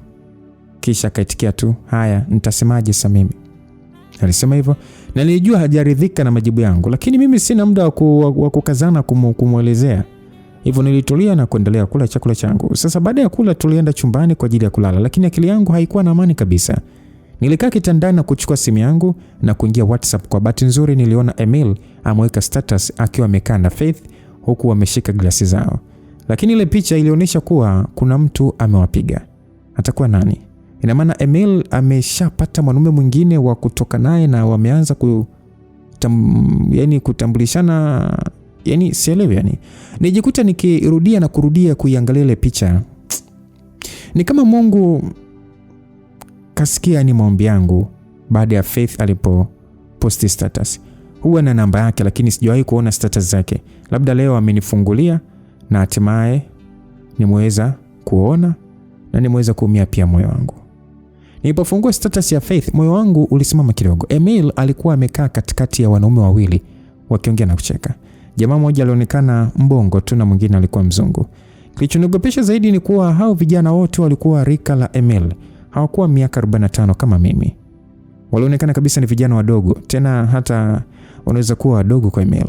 kisha akaitikia tu, "Haya, nitasemaje sasa mimi?" Alisema hivyo na nilijua hajaridhika na majibu yangu, lakini mimi sina muda wa kukazana kumuelezea. Hivyo nilitulia na kuendelea kula chakula changu. Sasa baada ya kula tulienda chumbani kwa ajili ya kulala, lakini akili yangu haikuwa na amani kabisa. Nilikaa kitandani na kuchukua simu yangu na kuingia WhatsApp. Kwa bahati nzuri niliona Emil ameweka status akiwa amekaa na Faith huku wameshika glasi zao. Lakini ile picha ilionyesha kuwa kuna mtu amewapiga. Atakuwa nani? Ina maana Emil ameshapata mwanaume mwingine wa kutoka naye na wameanza kutambulishana. Yani sielewi yani. Nijikuta nikirudia na kurudia kuiangalia ile picha. Ni kama Mungu kasikia ni maombi yangu baada ya Faith alipo posti status. Huwa na namba yake lakini sijawahi kuona status zake. Labda leo amenifungulia na hatimaye nimeweza kuona na nimeweza kuumia pia moyo wangu. Nilipofungua status ya Faith, moyo wangu ulisimama kidogo. Emil alikuwa amekaa katikati ya wanaume wawili wakiongea na kucheka. Jamaa mmoja alionekana mbongo tu na mwingine alikuwa mzungu. Kilichonogopesha zaidi ni kuwa hao vijana wote walikuwa rika la Emil. Hawakuwa miaka 45 kama mimi. Walionekana kabisa ni vijana wadogo, tena hata wanaweza kuwa wadogo kwa Emil.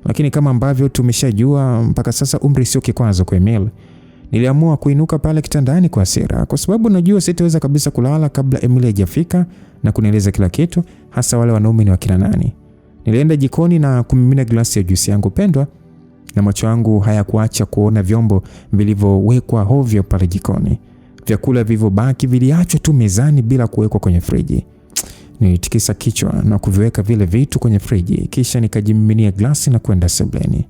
Lakini kama ambavyo tumeshajua mpaka sasa umri sio kikwazo kwa Emil. Niliamua kuinuka pale kitandani kwa hasira kwa sababu najua sitaweza kabisa kulala kabla Emil hajafika na kunieleza kila kitu, hasa wale wanaume ni wakina nani. Nilienda jikoni na kumimina glasi ya juisi yangu pendwa na macho yangu hayakuacha kuona vyombo vilivyowekwa hovyo pale jikoni. Vyakula vilivyobaki viliachwa tu mezani bila kuwekwa kwenye friji. Nilitikisa kichwa na kuviweka vile vitu kwenye friji, kisha nikajimiminia glasi na kwenda sebuleni.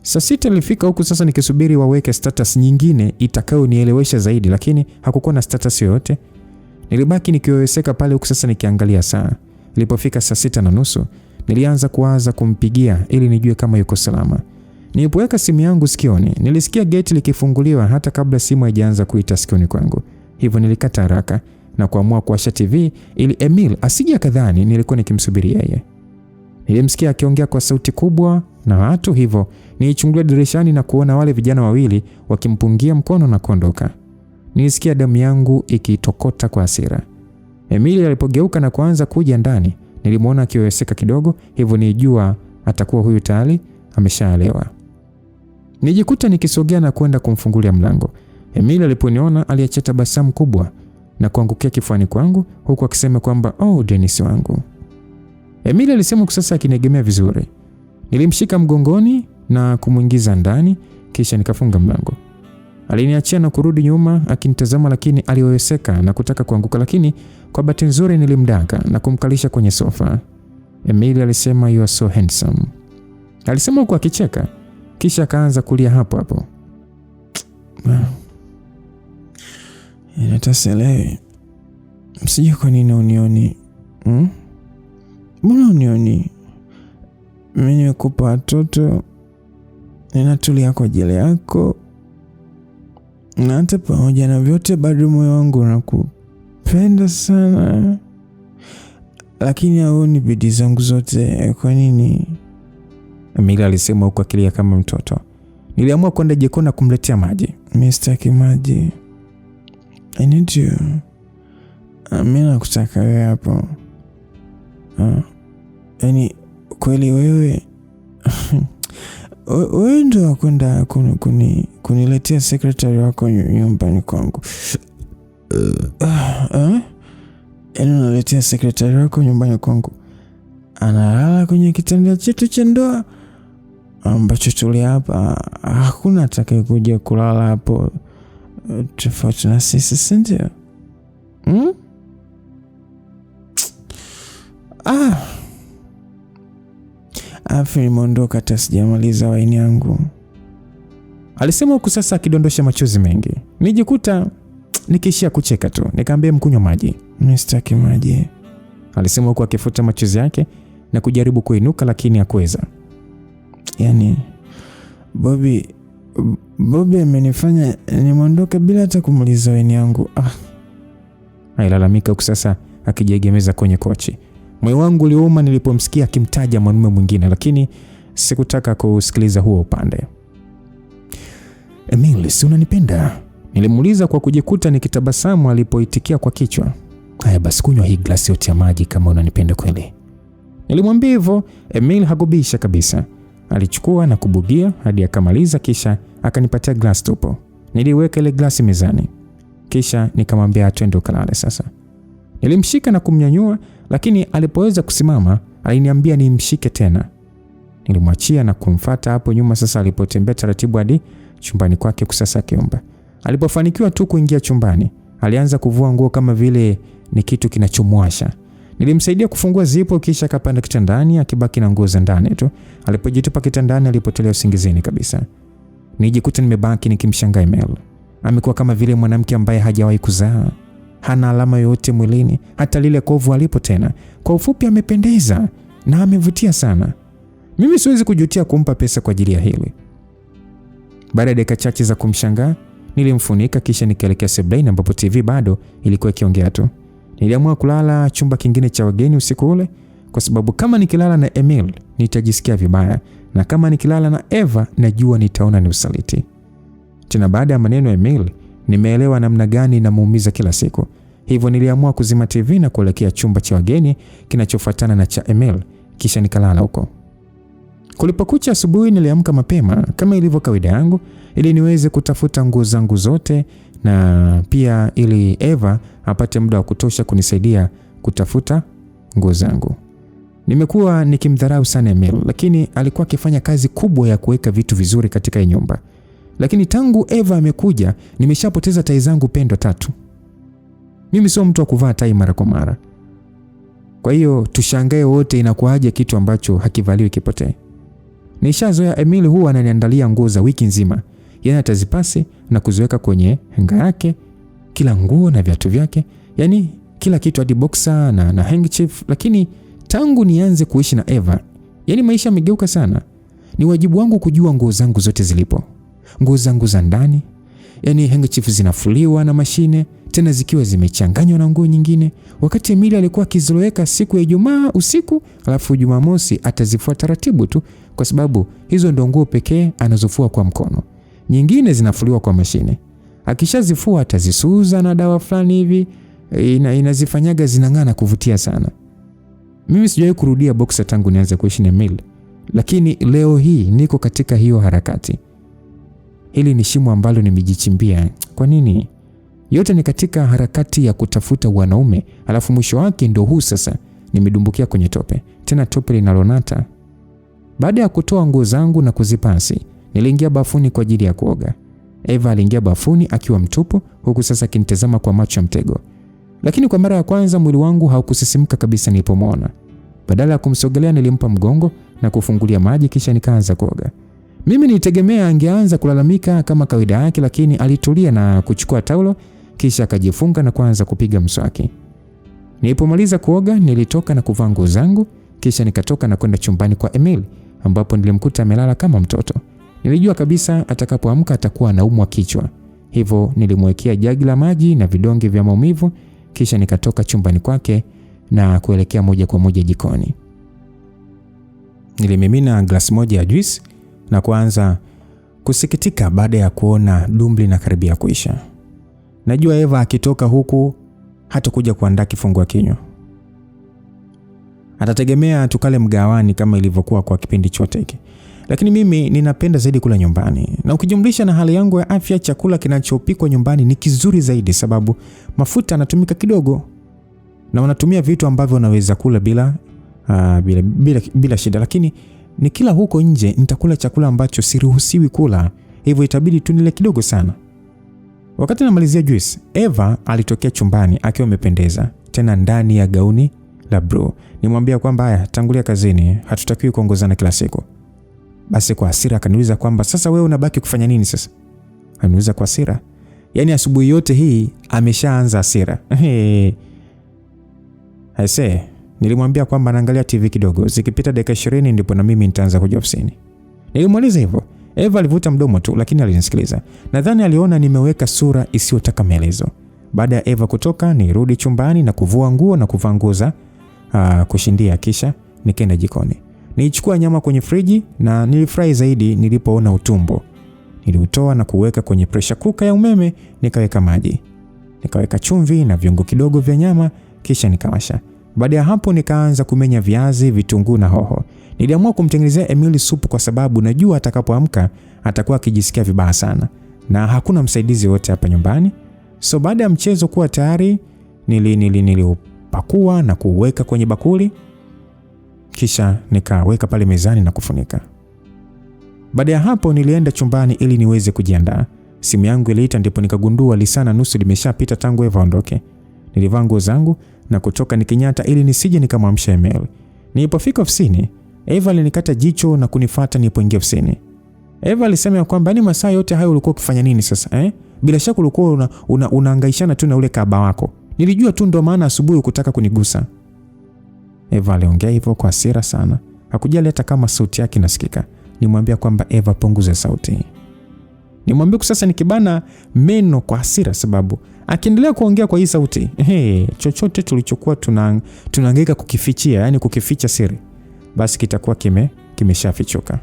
Saa 6 ilifika huku sasa nikisubiri waweke status nyingine itakayonielewesha zaidi, lakini hakukuwa na status yoyote. Nilibaki nikiweweseka pale huku sasa nikiangalia saa. Ilipofika saa 6:30 nilianza kuwaza kumpigia ili nijue kama yuko salama. Nilipoweka simu yangu sikioni, nilisikia geti likifunguliwa hata kabla simu haijaanza kuita sikioni kwangu. Hivyo nilikata haraka na kuamua kuwasha TV ili Emil asije akadhani nilikuwa nikimsubiri yeye. Nilimsikia akiongea kwa sauti kubwa na watu, hivyo nilichungulia dirishani na kuona wale vijana wawili wakimpungia mkono na kuondoka. Nilisikia damu yangu ikitokota kwa hasira. Emil alipogeuka na kuanza kuja ndani, nilimwona akiweseka kidogo, hivyo nilijua atakuwa huyu tayari ameshaelewa. Nijikuta nikisogea na kwenda kumfungulia mlango. Emil aliponiona aliacha tabasamu kubwa na kuangukia kifuani kwangu huku akisema kwamba "Oh, Dennis wangu." Emil alisema sasa akinegemea vizuri. Nilimshika mgongoni na kumuingiza ndani kisha nikafunga mlango. Aliniachia na kurudi nyuma akinitazama, lakini aliweweseka na kutaka kuanguka, lakini kwa bahati nzuri nilimdaka na kumkalisha kwenye sofa. Emily alisema, "You are so handsome." Alisema huku akicheka, kisha akaanza kulia hapo hapo. Inataselewi. Msije kwa nini unioni? Mbona unioni? Mimi nimekupa watoto, ninatulia kwa ajili yako, na hata pamoja na vyote bado moyo wangu unakupenda sana, lakini hauoni bidii zangu zote. Kwa nini? Emily alisema huku akilia kama mtoto. Niliamua kwenda jikoni na kumletea maji. Mimi sitaki maji. I need you. Mimi nakutaka wewe hapo. Yaani kweli wewe wewe ndio kwenda kuniletea secretary wako nyumbani kwangu. Yaani unaletea secretary wako nyumbani kwangu, analala kwenye kitanda chetu cha ndoa ambacho tuli hapa. Hakuna atakaye kuja kulala hapo tofauti na sisi, si ndio? Afi nimeondoka hata sijamaliza waini yangu, alisema huku sasa akidondosha machozi mengi. Nijikuta nikiishia kucheka tu. Nikamwambia mkunywa maji. Mimi sitaki maji, alisema huku akifuta machozi yake na kujaribu kuinuka, lakini hakuweza. Yaani Bobby amenifanya nimeondoka bila hata kumaliza waini yangu. Ailalamika huku sasa akijiegemeza kwenye kochi. Moyo wangu uliuma nilipomsikia akimtaja mwanamume mwingine, lakini sikutaka kusikiliza huo upande. Emily, si unanipenda? Nilimuuliza kwa kujikuta nikitabasamu alipoitikia kwa kichwa. Haya basi, kunywa hii glasi yote ya maji kama unanipenda kweli. Nilimwambia hivyo. Emily hakubisha kabisa. Alichukua na kubugia hadi akamaliza, kisha akanipatia glasi tupo. Niliweka ile glasi mezani, kisha nikamwambia twende ukalale sasa. Nilimshika na kumnyanyua, lakini alipoweza kusimama aliniambia nimshike tena. Nilimwachia na kumfuata hapo nyuma sasa alipotembea taratibu hadi chumbani kwake kusasa kiomba. Alipofanikiwa tu kuingia chumbani, alianza kuvua nguo kama vile ni kitu kinachomwasha. Nilimsaidia kufungua zipo, kisha akapanda kitandani akibaki na nguo za ndani tu. Alipojitupa kitandani alipotelea usingizini kabisa. Nijikuta nimebaki nikimshangaa Emily. Amekuwa kama vile mwanamke ambaye hajawahi kuzaa. Hana alama yoyote mwilini, hata lile kovu alipo tena. Kwa ufupi amependeza na amevutia sana. Mimi siwezi kujutia kumpa pesa kwa ajili ya hili. Baada ya dakika chache za kumshangaa, nilimfunika kisha nikaelekea sebuleni ambapo TV bado ilikuwa ikiongea tu. Niliamua kulala chumba kingine cha wageni usiku ule, kwa sababu kama nikilala na Emily nitajisikia vibaya, na kama nikilala na Eva najua nitaona ni usaliti. Tena baada ya maneno ya Emily nimeelewa namna gani namuumiza kila siku. Hivyo niliamua kuzima TV na kuelekea chumba cha wageni kinachofuatana na cha Emily, kisha nikalala huko. Kulipokucha asubuhi niliamka mapema kama ilivyo kawaida yangu ili niweze kutafuta nguo zangu zote, na pia ili Eva apate muda wa kutosha kunisaidia kutafuta nguo zangu. Nimekuwa nikimdharau sana Emily, lakini alikuwa akifanya kazi kubwa ya kuweka vitu vizuri katika nyumba. Lakini tangu Eva amekuja nimeshapoteza tai zangu pendo 3. Mimi sio mtu wa kuvaa tai mara kwa mara. Kwa hiyo tushangae wote inakuaje kitu ambacho hakivaliwi kipotee. Nishazoea Emily huwa ananiandalia nguo za wiki nzima. Yeye atazipasi na kuziweka kwenye henga yake, kila nguo na viatu vyake, yani kila kitu hadi boxer na handkerchief. Lakini tangu nianze kuishi na Eva, yani maisha yamegeuka sana. Ni wajibu wangu kujua nguo zangu zote zilipo. Nguo zangu za ndani, yani handkerchief zinafuliwa na mashine, tena zikiwa zimechanganywa na nguo nyingine. Wakati Emily alikuwa akiziloweka siku ya Ijumaa usiku, alafu Jumamosi atazifua taratibu tu, kwa sababu hizo ndio nguo pekee anazofua kwa mkono. Nyingine zinafuliwa kwa mashine. Akishazifua atazisuuza na dawa fulani hivi, inazifanyaga zinang'aa na kuvutia sana. Mimi sijawahi kurudia boxer tangu nianze kuishi na Emily, lakini leo hii niko katika hiyo harakati. Hili ni shimo ambalo nimejichimbia. Kwa nini? Yote ni katika harakati ya kutafuta wanaume, alafu mwisho wake ndio huu sasa nimedumbukia kwenye tope. Tena tope linalonata. Baada ya kutoa nguo zangu na kuzipasi, niliingia bafuni kwa ajili ya kuoga. Eva aliingia bafuni akiwa mtupu, huku sasa akinitazama kwa macho ya mtego. Lakini kwa mara ya kwanza mwili wangu haukusisimka kabisa nilipomwona. Badala ya kumsogelea nilimpa mgongo na kufungulia maji kisha nikaanza kuoga. Mimi nilitegemea angeanza kulalamika kama kawaida yake, lakini alitulia na kuchukua taulo kisha akajifunga na kuanza kupiga mswaki. Nilipomaliza kuoga nilitoka na kuvaa nguo zangu kisha nikatoka na kwenda chumbani kwa Emil ambapo nilimkuta amelala kama mtoto. Nilijua kabisa atakapoamka atakuwa anaumwa kichwa. Hivyo nilimwekea jagi la maji na vidonge vya maumivu kisha nikatoka chumbani kwake na kuelekea moja kwa moja jikoni. Nilimimina glasi moja ya juice na kuanza kusikitika baada ya kuona dumbli na karibia kuisha. Najua Eva akitoka huku hatakuja kuandaa kifungua kinywa. Atategemea tukale mgawani kama ilivyokuwa kwa kipindi chote hiki. Lakini mimi ninapenda zaidi kula nyumbani. Na ukijumlisha na hali yangu ya afya, chakula kinachopikwa nyumbani ni kizuri zaidi sababu mafuta yanatumika kidogo na wanatumia vitu ambavyo unaweza kula bila shida. Lakini nikila huko nje nitakula chakula ambacho siruhusiwi kula, hivyo itabidi tu nile kidogo sana. Wakati namalizia juice, Eva alitokea chumbani akiwa amependeza, tena ndani ya gauni la blue. Nimwambia kwamba haya, tangulia kazini, hatutakiwi kuongozana kila siku. Basi kwa hasira akaniuliza kwamba sasa wewe unabaki kufanya nini sasa? Ananiuliza kwa hasira. Yaani asubuhi yote hii ameshaanza hasira. Aisee, nilimwambia kwamba naangalia TV kidogo. Zikipita dakika 20 ndipo na mimi nitaanza kuja ofisini. Nilimweleza hivyo. Eva alivuta mdomo tu lakini alinisikiliza. Nadhani aliona nimeweka sura isiyotaka maelezo. Baada ya Eva kutoka, nirudi chumbani na kuvua nguo na kuvaa nguo za kushindia kisha nikaenda jikoni. Nilichukua nyama kwenye friji na nilifurahi zaidi nilipoona utumbo. Niliutoa na kuweka kwenye pressure cooker ya umeme, nikaweka maji. Nikaweka chumvi na viungo kidogo vya nyama kisha nikawasha. Baada ya hapo nikaanza kumenya viazi, vitunguu na hoho. Niliamua kumtengenezea Emil supu kwa sababu najua atakapoamka atakuwa akijisikia vibaya sana na hakuna msaidizi wote hapa nyumbani. So baada ya mchezo kuwa tayari, nilipakua na kuweka kwenye bakuli kisha nikaweka pale mezani na kufunika. Baada ya hapo nilienda chumbani ili niweze kujiandaa. Simu yangu iliita ndipo nikagundua lisana nusu limeshapita tangu Eva ondoke. Nilivaa nguo zangu na kutoka nikinyata ili nisije nikamwamsha Emil. Nilipofika ofisini, Eva alinikata jicho na kunifuata nilipoingia ofisini. Eva alisema kwamba ni masaa yote hayo ulikuwa ukifanya nini sasa? Bila shaka ulikuwa unahangaishana tu na ule kaba wako. Nilijua tu ndo maana asubuhi ukutaka kunigusa. Eva aliongea hivyo kwa hasira sana. Hakujali hata kama sauti yake inasikika. Nimwambia kwamba Eva, punguza sauti. Nimwambia sasa nikibana meno kwa hasira sababu akiendelea kuongea kwa hii sauti, chochote tulichokuwa tunahangaika kukifichia, yani kukificha siri, basi kitakuwa kimeshafichuka.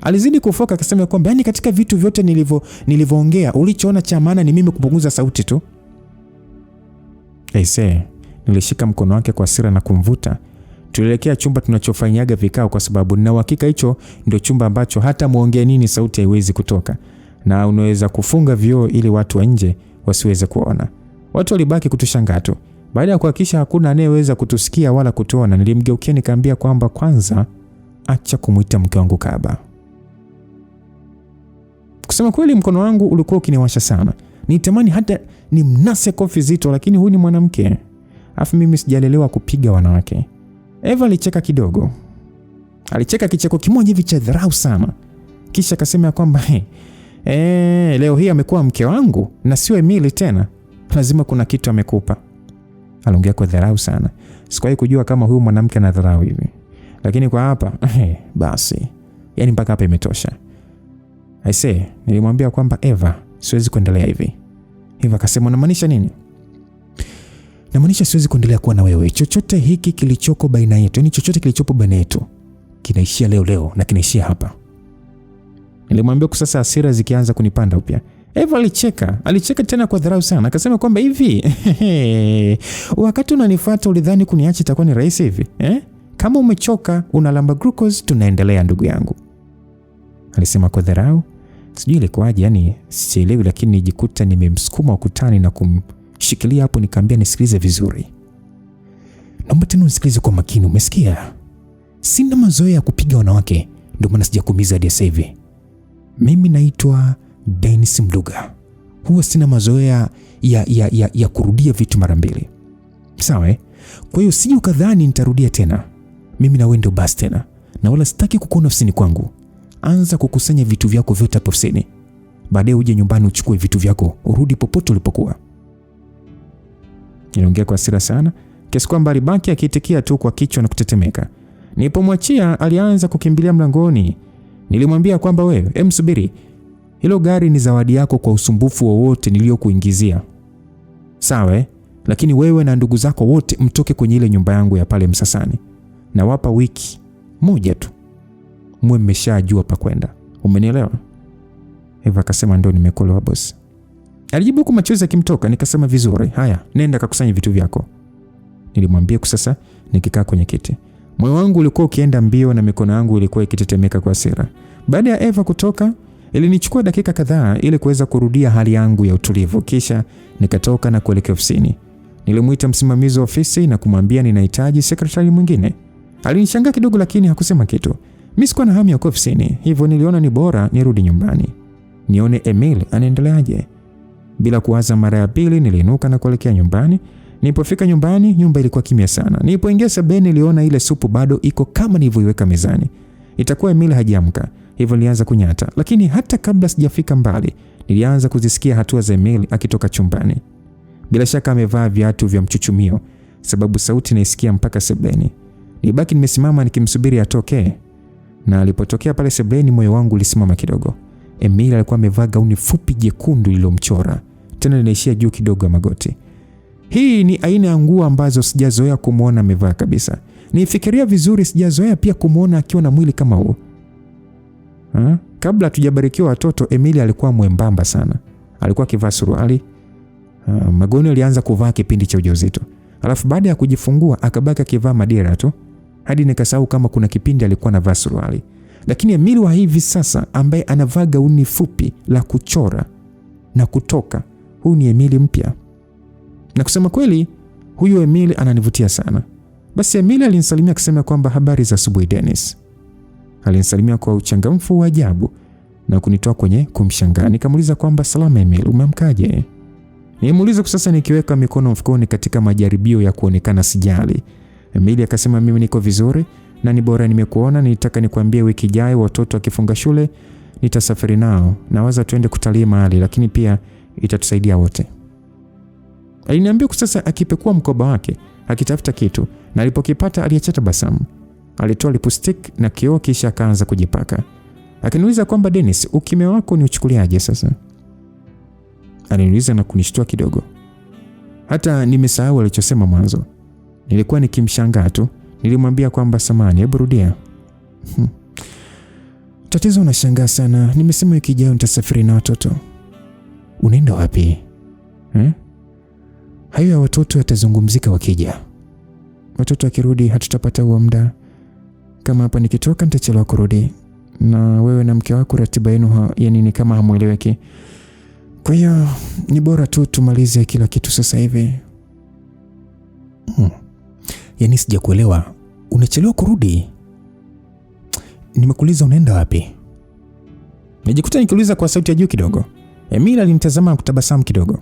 Alizidi kufoka akasema kwamba yani katika vitu vyote nilivyoongea ulichoona cha maana ni mimi kupunguza sauti tu. Nilishika mkono wake kwa hasira na kumvuta. Tulielekea chumba tunachofanyaga vikao kwa sababu nina uhakika hicho ndio chumba ambacho hata muongee nini sauti haiwezi kutoka. Na unaweza kufunga vioo ili watu wa nje wasiweze kuona. Watu walibaki kutushangaa tu. Baada ya kuhakikisha hakuna anayeweza kutusikia wala kutuona, nilimgeukia nikamwambia kwamba kwanza acha kumuita mke wangu kaba. Kusema kweli mkono wangu ulikuwa ukiniwasha sana. Nitamani hata nimnase kofi zito, lakini huyu ni mwanamke. Afu mimi sijalelewa kupiga wanawake. Eva alicheka kidogo. Alicheka kicheko kimoja hivi cha dharau sana. Kisha akasema kwamba leo hii amekuwa mke wangu na sio Emil tena. Lazima kuna kitu amekupa. Aliongea kwa dharau sana. Sikuwahi kujua kama huyu mwanamke ana dharau hivi. Lakini kwa hapa basi. Yaani mpaka hapa imetosha. Nilimwambia kwamba Eva, siwezi kuendelea hivi. Eva akasema unamaanisha nini? Namaanisha siwezi kuendelea kuwa na wewe. Chochote hiki kilichoko baina yetu, yani chochote kilichopo baina yetu kinaishia leo na kinaishia hapa. Nilimwambia kwa sasa hasira zikianza kunipanda upya. Eva alicheka tena kwa dharau sana. Akasema kwamba hivi, wakati unanifuata ulidhani kuniacha itakuwa ni rahisi hivi? Kama umechoka unalamba glucose tunaendelea ndugu yangu. Alisema kwa dharau. Sijui ilikuwaje, yani sielewi, lakini nijikuta nimemsukuma ukutani na kumshikilia hapo nikamwambia nisikilize vizuri. Naomba tena unisikilize kwa makini, umesikia? Sina mazoea ya kupiga wanawake, ndio maana sijakuumiza hadi sasa hivi. Mimi naitwa Dennis Mduga, huwa sina mazoea ya kurudia vitu mara mbili. Sawa eh? Kwa hiyo sije ukadhani nitarudia tena. Mimi na wewe ndio basi tena. Na wala sitaki kukuona ofisini kwangu. Anza kukusanya vitu vyako vyote hapo ofisini. Baadaye uje nyumbani uchukue vitu vyako, urudi popote ulipokuwa. Niliongea kwa hasira sana, kiasi kwamba alibaki akiitikia tu kwa kichwa na kutetemeka. Nilipomwachia alianza kukimbilia mlangoni. Nilimwambia kwamba wewe, msubiri. Hilo gari ni zawadi yako kwa usumbufu wowote niliokuingizia. Sawa, lakini wewe na ndugu zako wote mtoke kwenye ile nyumba yangu ya pale Msasani. Na wapa wiki moja tu. Mwe mmeshajua pa kwenda. Umenielewa? Eva akasema ndio nimekuelewa boss. Alijibu huku machozi yakimtoka. Nikasema vizuri. Haya, nenda kakusanya vitu vyako. Nilimwambia sasa nikikaa kwenye kiti. Moyo wangu ulikuwa ukienda mbio na mikono yangu ilikuwa ikitetemeka kwa hasira. Baada ya Eva kutoka, ilinichukua dakika kadhaa ili kuweza kurudia hali yangu ya utulivu. Kisha nikatoka na kuelekea ofisini. Nilimuita msimamizi wa ofisi na kumwambia ninahitaji sekretari mwingine. Alinishangaa kidogo lakini hakusema kitu. Mimi sikuwa na hamu ya kuwa ofisini, hivyo niliona ni bora nirudi nyumbani. Nione Emil anaendeleaje. Bila kuwaza mara ya pili niliinuka na kuelekea nyumbani. Nilipofika nyumbani, nyumba ilikuwa kimya sana. Nilipoingia sebuleni niliona ile supu bado iko kama nilivyoiweka mezani. Itakuwa Emil hajiamka, hivyo nilianza kunyata. Lakini hata kabla sijafika mbali, nilianza kuzisikia hatua za Emil akitoka chumbani. Bila shaka amevaa viatu vya mchuchumio, sababu sauti naisikia mpaka sebuleni. Nilibaki nimesimama nikimsubiri atoke. Na alipotokea pale sebuleni, moyo wangu ulisimama kidogo. Emil alikuwa amevaa gauni fupi jekundu lililomchora, tena linaishia juu kidogo ya magoti. Hii ni aina ya nguo ambazo sijazoea kumuona amevaa kabisa. Nifikiria vizuri, sijazoea pia kumuona akiwa na mwili kama huo. Kabla hatujabarikiwa watoto, Emil alikuwa mwembamba sana. Alikuwa akivaa suruali. Magoni alianza kuvaa kipindi cha ujauzito. Alafu baada ya kujifungua akabaki akivaa madera tu. Hadi nikasahau kama kuna kipindi alikuwa anavaa suruali. Lakini Emil wa hivi sasa ambaye anavaa gauni fupi la kuchora na kutoka, huyu ni Emil mpya. Na kusema kweli, huyu Emil ananivutia sana. Basi Emil alinisalimia akisema kwamba habari za asubuhi Dennis. Alinisalimia kwa uchangamfu wa ajabu na kunitoa kwenye kumshangaa. Nikamuuliza kwamba salama Emil, umeamkaje? Nimuuliza sasa nikiweka mikono mfukoni katika majaribio ya kuonekana sijali. Emil akasema mimi niko vizuri na ni bora nimekuona, nitaka nikwambie wiki ijayo watoto wakifunga shule nitasafiri nao. Nawaza tuende kutalii mahali, lakini pia itatusaidia wote. Aliniambia sasa akipekua mkoba wake akitafuta kitu, na alipokipata aliacha tabasamu. Alitoa lipstick na kioo kisha akaanza kujipaka. Akaniuliza kwamba Dennis, ukimya wako ni uchukuliaje sasa? Aliniuliza na kunishtua kidogo. Hata nimesahau alichosema mwanzo. Nilikuwa nikimshangaa tu. Nilimwambia kwamba samani, hebu rudia. Tatizo unashangaa sana. Nimesema wiki ijayo nitasafiri na watoto. Unaenda wapi? Hayo ya watoto yatazungumzika wakija. Watoto wakirudi hatutapata huo muda. Kama hapa nikitoka nitachelewa kurudi. Na wewe na mke wako ratiba yenu ni kama hamueleweki. Kwa hiyo ni bora tu tumalize kila kitu sasa hivi. Yaani sijakuelewa. Unachelewa kurudi? Nimekuuliza unaenda wapi? Nijikuta nikiuliza kwa sauti ya juu kidogo. Emil alinitazama na kutabasamu kidogo.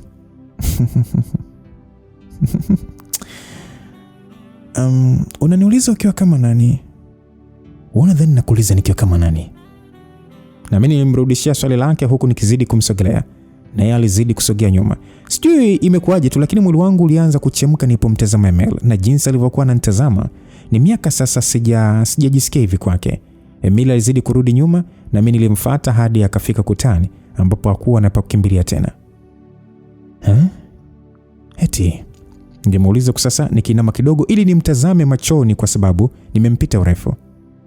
Unaniuliza ukiwa kama nani? Unadhani nakuuliza nikiwa kama nani? Na mimi nilimrudishia swali lake huku nikizidi kumsogelea. Na yeye alizidi kusogea nyuma. Sijui imekuwaje tu, lakini mwili wangu ulianza kuchemka nilipomtazama Emil, na jinsi alivyokuwa ananitazama ni miaka sasa sijajisikia hivi kwake. Emil alizidi kurudi nyuma na mimi nilimfuata hadi akafika kutani ambapo hakuwa na pa kukimbilia tena. Eti ningemuuliza sasa nikiinama kidogo ili nimtazame machoni kwa sababu nimempita urefu.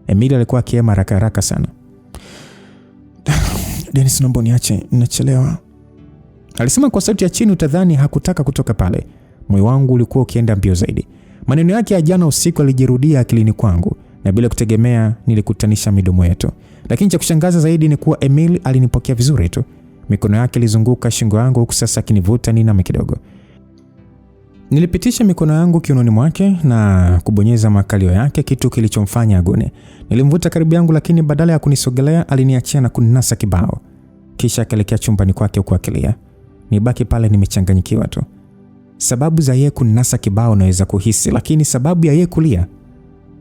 Emil alikuwa akiema haraka sana. Dennis, naomba niache, ninachelewa. Alisema kwa sauti ya chini utadhani hakutaka kutoka pale. Moyo wangu ulikuwa ukienda mbio zaidi. Maneno yake ya jana usiku alijirudia akilini kwangu na bila kutegemea nilikutanisha midomo yetu. Lakini cha kushangaza zaidi ni kuwa Emil alinipokea vizuri tu. Mikono yake ilizunguka shingo yangu huku sasa akinivuta niname kidogo. Nilipitisha mikono yangu kiunoni mwake na kubonyeza makalio yake, kitu kilichomfanya agone. Nilimvuta karibu yangu lakini badala ya kunisogelea aliniachia na kuninasa kibao. kisha akaelekea chumbani kwake huko akilia. Nibaki pale nimechanganyikiwa tu. Sababu za yeye kunasa kibao naweza kuhisi, lakini sababu ya yeye kulia,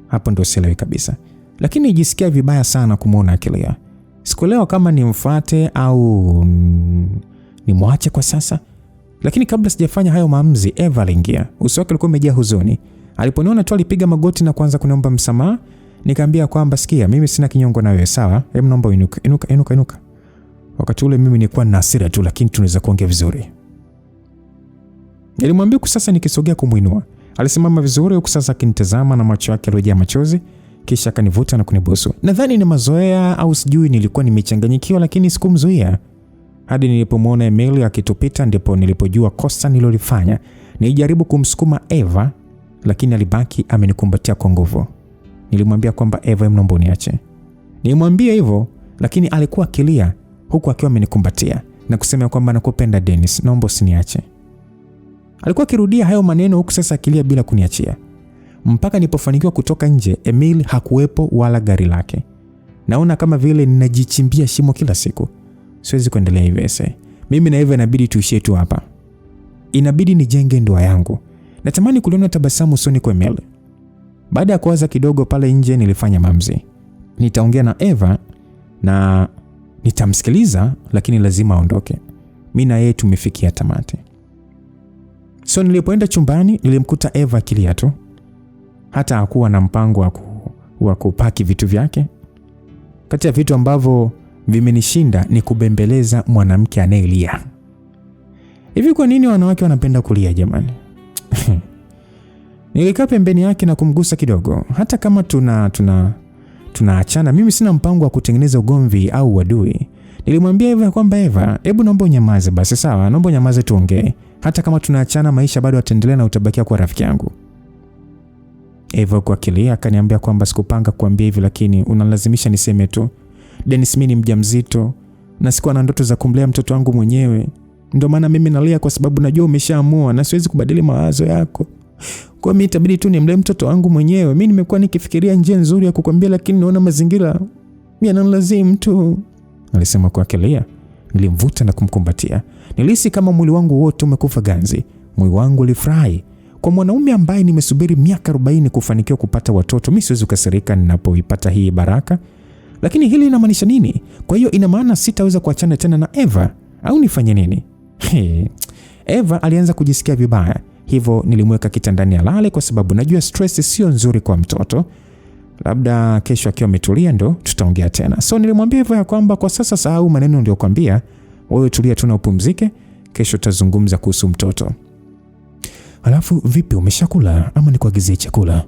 hapo ndo sielewi kabisa. Lakini nijisikia vibaya sana kumuona akilia. Sikuelewa kama nimfuate au nimwache kwa sasa. Lakini kabla sijafanya hayo maamuzi, Eva aliingia. Uso wake ulikuwa umejaa huzuni. Aliponiona tu alipiga magoti na kuanza kuniomba msamaha. Nikamwambia kwamba sikia, mimi sina kinyongo na wewe, sawa? Hebu naomba inuka. Wakati ule mimi nilikuwa na hasira tu, lakini tunaweza kuongea vizuri. Nilimwambia kwa sasa nikisogea kumuinua. Alisimama vizuri huku sasa akinitazama na macho yake yaliyojaa machozi, kisha akanivuta na kunibusu. Nadhani ni mazoea au sijui nilikuwa nimechanganyikiwa, lakini sikumzuia. Hadi nilipomwona Emily akitupita ndipo nilipojua kosa nililofanya. Nilijaribu kumsukuma Eva, lakini alibaki amenikumbatia kwa nguvu. Nilimwambia kwamba Eva, naomba uniache. Nilimwambia hivyo, lakini alikuwa akilia huku akiwa amenikumbatia na kusema kwamba nakupenda Dennis, naomba usiniache. Alikuwa akirudia hayo maneno huku sasa akilia bila kuniachia. Mpaka nilipofanikiwa kutoka nje, Emily hakuwepo wala gari lake. Naona kama vile ninajichimbia shimo kila siku. Siwezi kuendelea hivi ese. Mimi na Eva inabidi tuishie tu hapa. Inabidi nijenge ndoa yangu. Natamani kuliona tabasamu usoni kwa Emily. Baada ya kuwaza kidogo pale nje, nilifanya maamuzi. Nitaongea na Eva na nitamsikiliza, lakini lazima aondoke. Mimi na yeye tumefikia tamati. So nilipoenda chumbani, nilimkuta Eva akilia tu. Hata hakuwa na mpango wa kupaki vitu vyake. Kati ya vitu ambavyo vimenishinda ni kubembeleza mwanamke anayelia. Hivi kwa nini wanawake wanapenda kulia jamani? Nilikaa pembeni yake na kumgusa kidogo. Hata kama tunaachana, mimi sina mpango wa kutengeneza ugomvi au uadui. Nilimwambia Eva kwamba Eva, hebu naomba unyamaze basi, sawa? Naomba unyamaze tuongee. Hata kama tunaachana, maisha bado yataendelea na utabakia kuwa rafiki yangu. Eva kwa akilia akaniambia kwamba sikupanga kuambia hivi, lakini unalazimisha niseme tu. Dennis, mimi ni mjamzito na sikuwa na ndoto za kumlea mtoto wangu mwenyewe. Ndio maana mimi nalia kwa sababu najua umeshaamua na siwezi kubadili mawazo yako. Kwa mimi itabidi tu nimlee mtoto wangu mwenyewe. Mimi nimekuwa nikifikiria njia nzuri ya kukwambia, lakini naona mazingira yananilazimu tu, alisema kwa akilia. Nilimvuta na kumkumbatia. Nilihisi kama mwili wangu wote umekufa ganzi. Mwili wangu ulifurahi. Kwa mwanaume ambaye nimesubiri miaka 40 kufanikiwa kupata watoto, mimi siwezi kukasirika ninapoipata hii baraka. Lakini hili linamaanisha nini? Kwa hiyo ina maana sitaweza kuachana tena na Eva au nifanye nini? Eva alianza kujisikia vibaya. Hivyo nilimweka kitandani alale kwa sababu najua stress sio nzuri kwa mtoto. Labda kesho akiwa ametulia ndo tutaongea tena. So nilimwambia Eva kwamba kwa sasa sahau maneno niliyokuambia. Wewe tulia tu na upumzike. Kesho tutazungumza kuhusu mtoto. Alafu vipi, umeshakula ama nikuagizie chakula?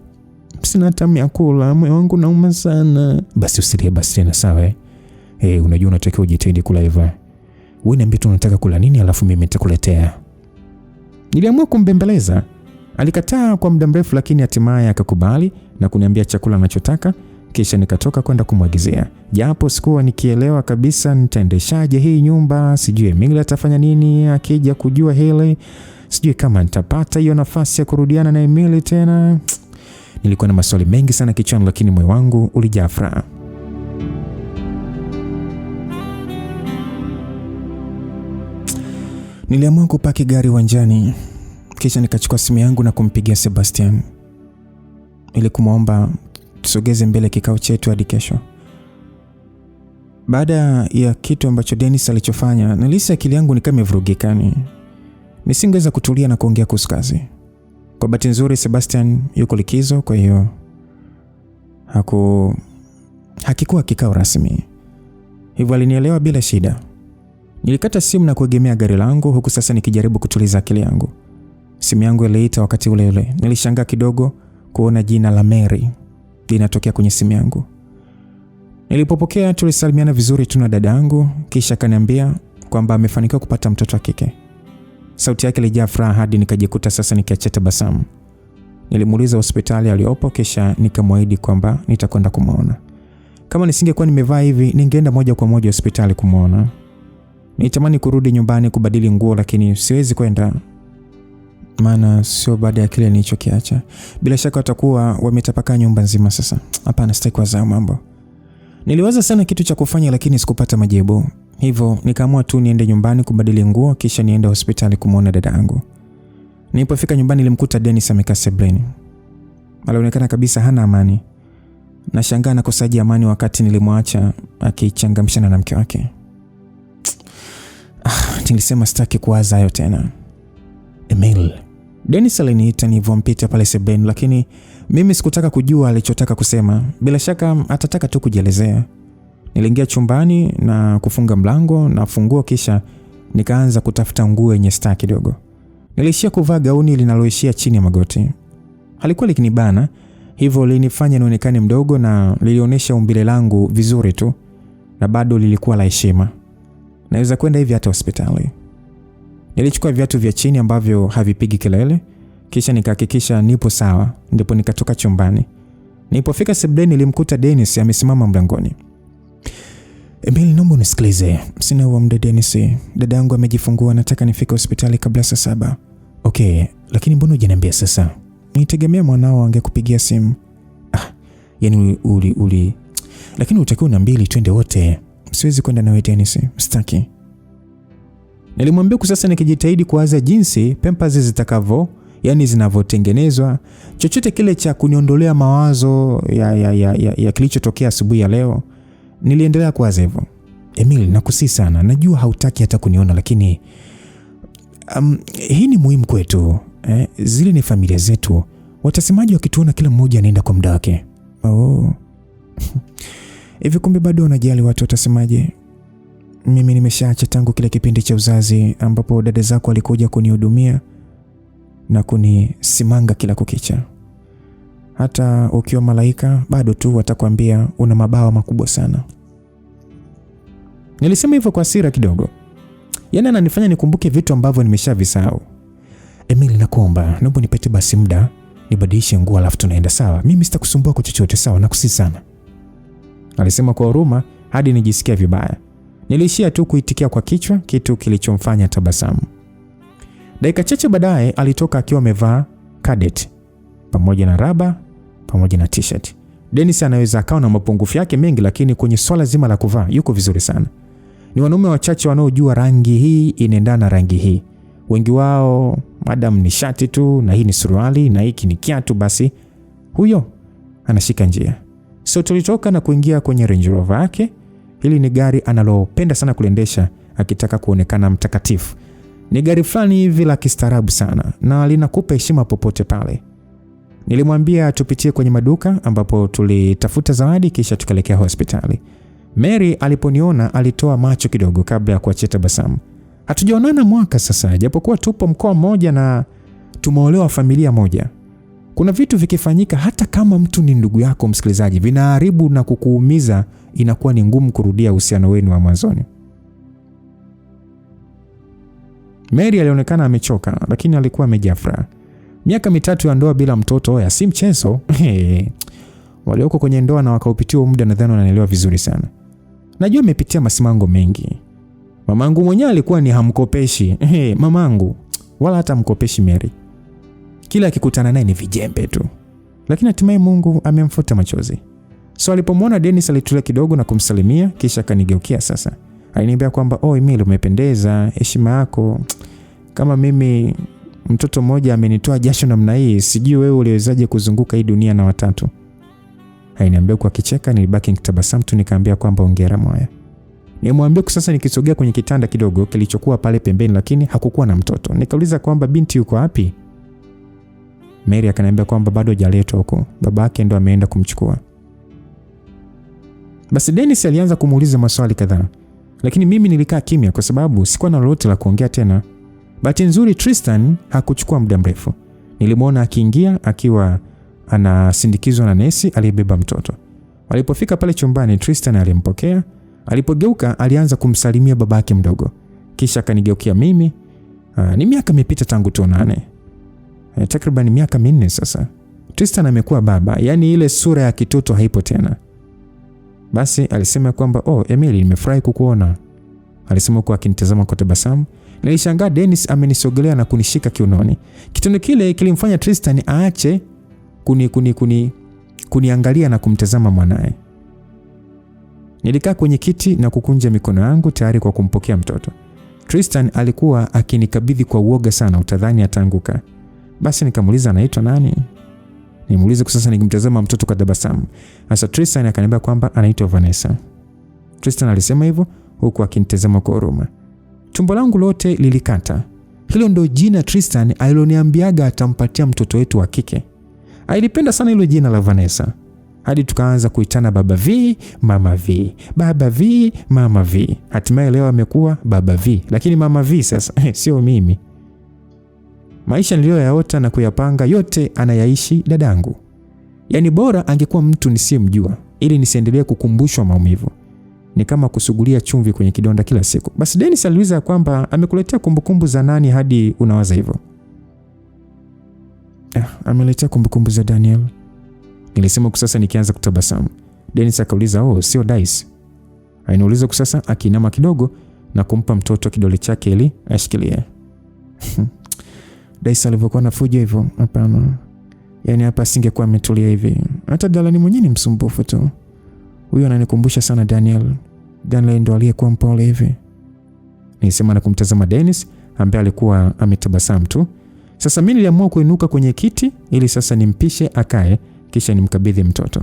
Sina tamu ya kula, moyo wangu nauma sana. Basi usilie basi tena, sawa? Unajua unatakiwa ujitahidi kula Eva. Wewe niambie tu unataka kula nini alafu mimi nitakuletea. Niliamua kumbembeleza. Alikataa kwa muda mrefu, lakini hatimaye akakubali na kuniambia chakula anachotaka, kisha nikatoka kwenda kumwagizia. Japo sikuwa nikielewa kabisa nitaendeshaje hii nyumba, sijui Emily atafanya nini akija kujua hili, sijui kama nitapata hiyo nafasi ya kurudiana na Emily tena. Nilikuwa na maswali mengi sana kichwani, lakini moyo wangu ulijaa furaha. Niliamua kupaki gari uwanjani, kisha nikachukua simu yangu na kumpigia Sebastian ili kumwomba tusogeze mbele kikao chetu hadi kesho. Baada ya kitu ambacho Dennis alichofanya, nilihisi akili yangu ni kama imevurugika. Nisingeweza kutulia na kuongea kuhusu kazi. Kwa bahati nzuri Sebastian yuko likizo, kwa hiyo hakikuwa kikao rasmi. Hivyo alinielewa bila shida. Nilikata simu na kuegemea gari langu huku sasa nikijaribu kutuliza akili yangu. Simu yangu iliita wakati ule ule. Nilishangaa kidogo kuona jina la Mary linatokea kwenye simu yangu. Nilipopokea tulisalimiana vizuri tu na dada yangu, kisha akaniambia kwamba amefanikiwa kupata mtoto wa kike. Sauti yake ilijaa furaha hadi nikajikuta sasa nikiachia tabasamu. Nilimuuliza hospitali aliyopo, kisha nikamwahidi kwamba nitakwenda kumuona. Kama nisingekuwa nimevaa hivi, ningeenda moja kwa moja hospitali kumuona. Nitamani kurudi nyumbani kubadili nguo, lakini siwezi kwenda, maana sio baada ya kile nilichokiacha. Bila shaka watakuwa wametapaka nyumba nzima sasa. Hapana, sitaki kuwaza mambo. Niliwaza sana kitu cha kufanya, lakini sikupata majibu. Hivyo nikaamua tu niende nyumbani kubadili nguo kisha niende hospitali kumuona dada yangu. Nilipofika nyumbani nilimkuta Dennis amekaa sebuleni. Alionekana kabisa hana amani. Nashangaa nakosaje amani wakati nilimwacha akichangamshana na mke wake. Nilisema sitaki kuwaza hayo tena. Emil. Dennis aliniita nilipompita pale sebuleni, lakini mimi sikutaka kujua alichotaka kusema. Bila shaka atataka tu kujielezea. Niliingia chumbani na kufunga mlango na funguo kisha nikaanza kutafuta nguo yenye staa kidogo. Nilishia kuvaa gauni linaloishia chini ya magoti. Halikuwa likinibana, hivyo linifanya nionekane mdogo na lilionyesha umbile langu vizuri tu na bado lilikuwa la heshima. Naweza kwenda hivi hata hospitali. Nilichukua viatu vya chini ambavyo havipigi kelele, kisha nikahakikisha nipo sawa, ndipo nikatoka chumbani. Nilipofika sebuleni nilimkuta Dennis amesimama mlangoni. Emil, naomba unisikilize. Sina huo muda Dennis. Dada yangu amejifungua, nataka nifike hospitali kabla saa 7. Okay, lakini mbona hujaniambia sasa? Nitegemea mwanao angekupigia simu. Yani lakini utakiwa na mbili twende wote. Siwezi kwenda nawe Dennis, sitaki. Nilimwambia sasa nikijitahidi kuwaza jinsi Pampers zitakavyo, yani zinavyotengenezwa, chochote kile cha kuniondolea mawazo ya kilichotokea asubuhi ya leo. Niliendelea kuwaza hivyo. Emil, nakusihi sana. Najua hautaki hata kuniona lakini hii ni muhimu kwetu. Zile ni familia zetu. Watasemaje wakituona kila mmoja anaenda kwa muda wake? Hivi kumbe bado unajali watu watasemaje? Mimi nimeshaacha tangu kile kipindi cha uzazi ambapo dada zako walikuja kunihudumia na kunisimanga kila kukicha. Hata ukiwa malaika bado tu watakwambia una mabawa makubwa sana. Nilisema hivyo kwa hasira kidogo. Yana ananifanya nikumbuke vitu ambavyo nimeshavisahau. Emil, nakuomba, naomba nipate basi muda nibadilishe nguo alafu tunaenda, sawa? Mimi sitakusumbua kwa chochote, sawa? Nakusihi sana. Alisema kwa huruma hadi nijisikia vibaya. Nilishia tu kuitikia kwa kichwa, kitu kilichomfanya tabasamu. Dakika chache baadaye alitoka akiwa amevaa cadet pamoja na raba pamoja na t-shirt. Dennis anaweza akawa na mapungufu yake mengi, lakini kwenye swala zima la kuvaa yuko vizuri sana. Ni wanaume wachache wanaojua rangi hii inaendana na rangi hii. Wengi wao madam ni shati tu na hii ni suruali na hiki ni kiatu, basi huyo anashika njia. So tulitoka na kuingia kwenye Range Rover yake. Hili ni gari analopenda sana kuliendesha akitaka kuonekana mtakatifu. Ni gari fulani hivi la kistaarabu sana na linakupa heshima popote pale. Nilimwambia tupitie kwenye maduka ambapo tulitafuta zawadi kisha tukaelekea hospitali. Mary aliponiona alitoa macho kidogo kabla ya kuachia tabasamu. Hatujaonana mwaka sasa, japokuwa tupo mkoa mmoja na tumeolewa familia moja. Kuna vitu vikifanyika hata kama mtu ni ndugu yako msikilizaji, vinaharibu na kukuumiza, inakuwa ni ngumu kurudia uhusiano wenu wa mwanzoni. Mary alionekana amechoka lakini alikuwa amejaa furaha. Miaka 3 ya ndoa bila mtoto si mchezo. Walioko kwenye ndoa na wakaupitia muda nadhani wananielewa vizuri sana. Najua amepitia masimango mengi. Mamangu mwenyewe alikuwa ni hamkopeshi. Mamangu wala hata mkopeshi Mary. Kila akikutana naye ni vijembe tu. Lakini hatimaye Mungu amemfuta machozi. So alipomwona Dennis alitulia kidogo na kumsalimia kisha kanigeukia sasa. Aliniambia kwamba Emil, umependeza, heshima yako. Kama mimi mtoto mmoja amenitoa jasho namna hii, sijui wewe uliwezaje kuzunguka hii dunia na watatu. Aliniambia kwa kicheka. Nilibaki nikitabasamu tu nikamwambia kwamba hongera moya. Nilimwambia sasa nikisogea kwenye kitanda kidogo kilichokuwa pale pembeni lakini hakukuwa na mtoto. Nikauliza kwamba binti yuko wapi? Mary akaniambia kwamba bado hajaletwa huko. Babake ndo ameenda kumchukua. Basi Dennis alianza kumuuliza maswali kadhaa. Lakini mimi nilikaa kimya kwa sababu sikuwa na lolote la kuongea tena. Bahati nzuri Tristan hakuchukua muda mrefu. Nilimwona akiingia akiwa anasindikizwa na nesi aliyebeba mtoto. Walipofika pale chumbani Tristan alimpokea. Alipogeuka alianza kumsalimia babake mdogo. Kisha akanigeukia mimi. Ni miaka imepita tangu tuonane. Takriban miaka 4 sasa. Tristan amekuwa baba, yani ile sura ya kitoto haipo tena. Basi alisema kwamba Emily, nimefurahi kukuona. Alisema kwa akinitazama kwa tabasamu. Nilishangaa Dennis amenisogelea na kunishika kiunoni. Kitendo kile kilimfanya Tristan aache kuniangalia na kumtazama mwanae. Nilikaa kwenye kiti na kukunja mikono yangu tayari kwa kumpokea mtoto. Tristan alikuwa akinikabidhi kwa uoga sana, utadhani ataanguka. Basi nikamuuliza anaitwa nani? Nimuulize kwa sasa nikimtazama mtoto kwa tabasamu. Sasa Tristan akaniambia kwamba anaitwa Vanessa. Tristan alisema hivyo huku akinitazama kwa huruma. Tumbo langu lote lilikata. Hilo ndio jina Tristan aliloniambiaga atampatia mtoto wetu wa kike. Alipenda sana hilo jina la Vanessa. Hadi tukaanza kuitana Baba V, Mama V, Baba V, Mama V. Hatimaye leo amekuwa Baba V, lakini Mama V sasa sio mimi. Maisha niliyoyaota na kuyapanga yote anayaishi dadangu. Yaani bora angekuwa mtu nisiyemjua ili nisiendelee kukumbushwa maumivu. Ni kama kusugulia chumvi kwenye kidonda kila siku. Basi Dennis aliuliza kwamba amekuletea kumbukumbu za nani hadi unawaza hivyo? Ameletea kumbukumbu za Daniel. Nilisema kwa sasa nikianza kutabasamu. Dennis akauliza, sio Dice? Anauliza kwa sasa akiinama kidogo na kumpa mtoto kidole chake ili ashikilie. Dice alivyokuwa anafuja hivyo, hapana. Yaani hapa singekuwa ametulia hivi. Hata Dalani mwenyewe ni msumbufu tu. Huyo ananikumbusha sana Daniel. Daniel ndo aliyekuwa mpole hivi. Nilisema na kumtazama Dennis ambaye alikuwa ametabasamu tu. Sasa mimi niliamua kuinuka kwenye kiti ili sasa nimpishe akae kisha nimkabidhi mtoto.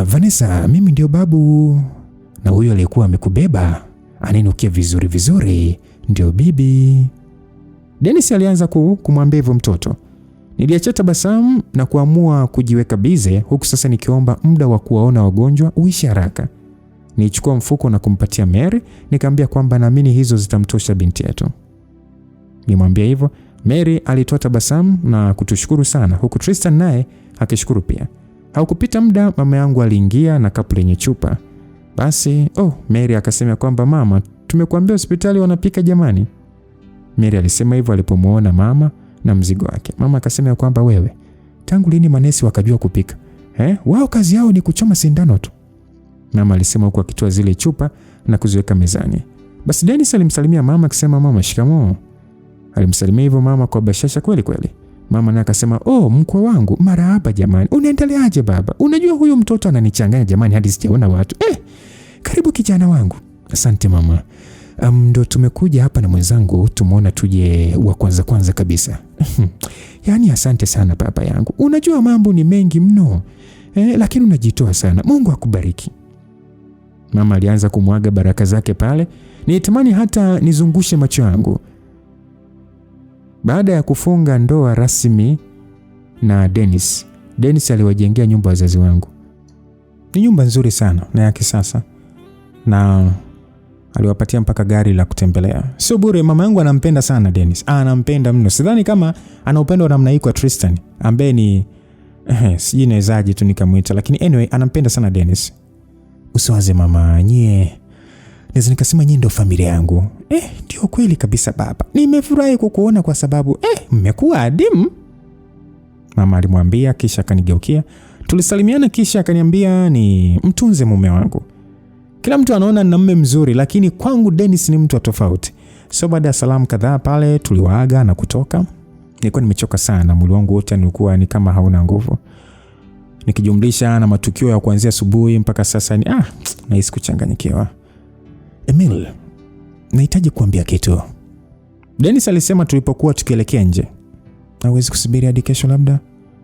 Vanessa, mimi ndio babu. Na huyo aliyekuwa amekubeba aninukia vizuri vizuri ndio bibi. Dennis alianza kumwambia hivyo mtoto. Niliacha tabasamu na kuamua kujiweka bize huku sasa nikiomba muda wa kuwaona wagonjwa uishi haraka. Nilichukua mfuko na kumpatia Mary, nikamwambia kwamba naamini hizo zitamtosha binti yetu. Nimwambia hivyo, Mary alitoa tabasamu na kutushukuru sana huku Tristan naye akishukuru pia. Haukupita muda mama yangu aliingia na kapu lenye chupa. Basi, Mary akasema kwamba mama, tumekuambia hospitali wanapika jamani. Mary alisema hivyo alipomuona mama na mzigo wake. Mama akasema kwamba wewe, tangu lini manesi wakajua kupika? Wao kazi yao ni kuchoma sindano tu. Mama alisema huku akitoa zile chupa na kuziweka mezani. Basi Dennis alimsalimia mama akisema mama shikamoo. Alimsalimia hivyo mama kwa bashasha kweli kweli. Mama naye akasema mkwe wangu marahaba jamani. Unaendeleaje baba? Unajua huyu mtoto ananichanganya jamani hadi sijaona watu. Karibu kijana wangu. Asante mama. Ndo tumekuja hapa na mwenzangu tumeona tuje wa kwanza kabisa. Yaani asante sana baba yangu. Unajua mambo ni mengi mno. Lakini unajitoa sana. Mungu akubariki. Mama alianza kumwaga baraka zake pale. Nitamani hata nizungushe macho yangu. Baada ya kufunga ndoa rasmi na Dennis aliwajengea nyumba wazazi wangu. Ni nyumba nzuri sana na ya kisasa. Na aliwapatia mpaka gari la kutembelea. Sio bure, mama yangu anampenda sana Dennis. Anampenda mno. Sidhani kama ana upendo namna hii kwa Tristan, ambaye ni sijui nawezaje tu nikamuita, lakini anyway anampenda sana Dennis. Usiwaze mama, nyie naweza nikasema nyie ndio familia yangu. Ndio kweli kabisa baba. Nimefurahi kukuona kwa sababu mmekuwa adimu. Mama alimwambia kisha akanigeukia. Tulisalimiana kisha akaniambia ni mtunze mume wangu. Kila mtu anaona nina mume mzuri, lakini kwangu Dennis ni mtu tofauti. So baada ya salamu kadhaa pale tuliwaaga na kutoka. Nilikuwa nimechoka sana, mwili wangu wote ulikuwa ni kama hauna nguvu. Nikijumlisha na matukio ya kuanzia asubuhi mpaka sasa ni nahisi kuchanganyikiwa. Emil, nahitaji kuambia kitu. Dennis alisema tulipokuwa tukielekea nje. Hawezi kusubiri hadi kesho labda?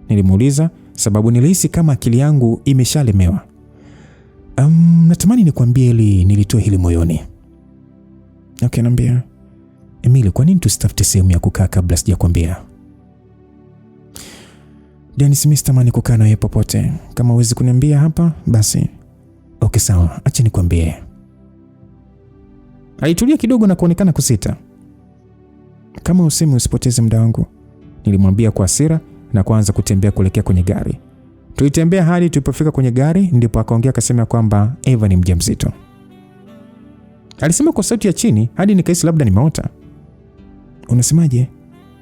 Nilimuuliza sababu nilihisi kama akili yangu imeshalemewa. Natamani nikwambie ili nilitoa hili moyoni. Okay, naambia. Emil, kwa nini tusitafute sehemu ya kukaa kabla sijakwambia? Dennis, mimi sitamani kukaa nawe popote. Kama huwezi kuniambia hapa, basi okay sawa, acha nikwambie. Alitulia kidogo na kuonekana kusita. Kama usemi usipoteze muda wangu, nilimwambia kwa hasira na kuanza kutembea kuelekea kwenye gari. Tulitembea hadi tulipofika kwenye gari ndipo akaongea akasema kwamba Eva ni mjamzito. Alisema kwa sauti ya chini hadi nikahisi labda nimeota. Unasemaje?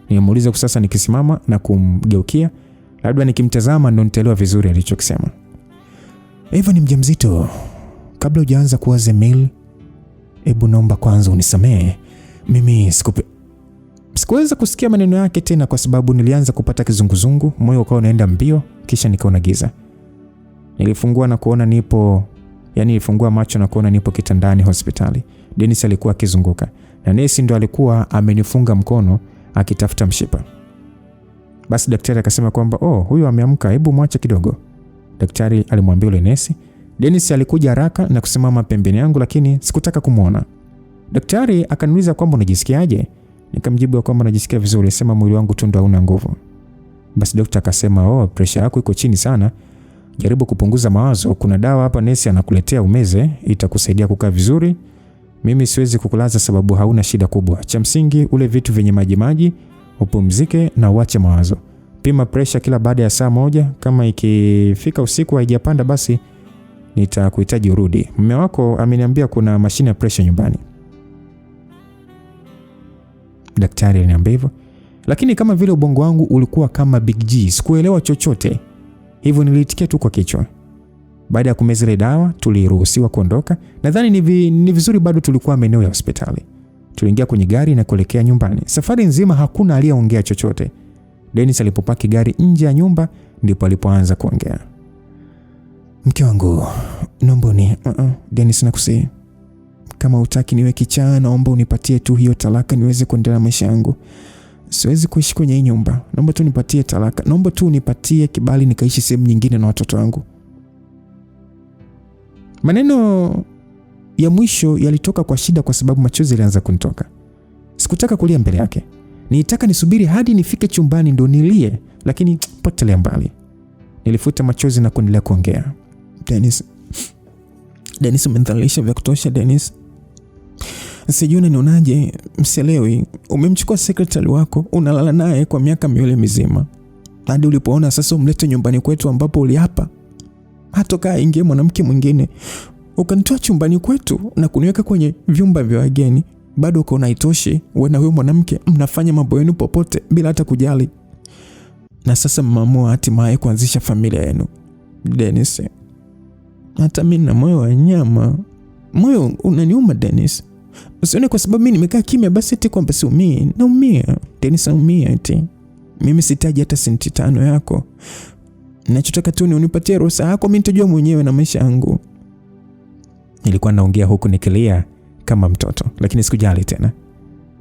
Nilimuuliza kwa sasa nikisimama na kumgeukia, labda nikimtazama ndo nitaelewa vizuri alichokisema. Eva ni mjamzito. Kabla hujaanza kuwaza Emil, hebu naomba kwanza unisamehe. Mimi sikuweza kusikia maneno yake tena kwa sababu nilianza kupata kizunguzungu, moyo ukawa unaenda mbio, kisha nikaona giza. Nilifungua na kuona nipo Yaani nilifungua macho na kuona nipo kitandani hospitali. Dennis alikuwa akizunguka na nesi ndo alikuwa amenifunga mkono akitafuta mshipa. Basi daktari akasema kwamba huyu ameamka, hebu mwache kidogo. Daktari alimwambia yule nesi. Dennis alikuja haraka na kusimama pembeni yangu, lakini sikutaka kumuona. Daktari akaniuliza kwamba unajisikiaje? Nikamjibu kwamba najisikia vizuri, sema mwili wangu tu ndo hauna nguvu. Basi daktari akasema pressure yako iko chini sana. Jaribu kupunguza mawazo, kuna dawa hapa nesi anakuletea umeze, itakusaidia kukaa vizuri. Mimi siwezi kukulaza sababu hauna shida kubwa. Cha msingi ule vitu vyenye maji, upumzike na uache mawazo. Pima pressure kila baada ya saa moja, kama ikifika usiku haijapanda basi nitakuhitaji urudi. Mume wako ameniambia kuna mashine ya pressure nyumbani. Daktari aliniambia hivyo, lakini kama vile ubongo wangu ulikuwa kama Big G, sikuelewa chochote. Hivyo nilitikia tu kwa kichwa. Baada ya kumeza ile dawa tuliruhusiwa kuondoka. Nadhani ni vizuri bado tulikuwa maeneo ya hospitali. Tuliingia kwenye gari na kuelekea nyumbani. Safari nzima hakuna aliyeongea chochote. Dennis alipopaki gari nje ya nyumba ndipo alipoanza kuongea. Mke wangu, naomba Dennis nakusihi. Kama utaki niwe kichaa, naomba unipatie tu hiyo talaka niweze kuendelea maisha yangu. Siwezi kuishi kwenye hii nyumba. Naomba tu nipatie talaka. Naomba tu unipatie kibali nikaishi sehemu nyingine na watoto wangu. Maneno ya mwisho yalitoka kwa shida kwa sababu machozi yalianza kunitoka. Sikutaka kulia mbele yake. Nilitaka nisubiri hadi nifike chumbani ndo nilie, lakini potelea mbali. Nilifuta machozi na kuendelea kuongea. Dennis umenidhalilisha vya kutosha Dennis. Sijui unanionaje, msielewi. Umemchukua secretary wako, unalala naye kwa miaka 2 mizima. Hadi ulipoona sasa umlete nyumbani kwetu ambapo uliapa hatokaa ingie mwanamke mwingine. Ukanitoa chumbani kwetu na kuniweka kwenye vyumba vya wageni. Bado ukaona haitoshi, wewe na huyo mwanamke mnafanya mambo yenu popote bila hata kujali. Na sasa mmeamua hatimaye kuanzisha familia yenu. Dennis, hata mimi na moyo wa nyama. Moyo unaniuma Dennis. Usione kwa sababu mimi nimekaa kimya basi eti kwamba siumii. Naumia. Dennis naumia eti. Mimi sitaji hata senti 5 yako. Ninachotaka tu ni unipatie ruhusa yako, mimi nitajua mwenyewe na maisha yangu. Nilikuwa naongea huku nikilia kama mtoto, lakini sikujali tena.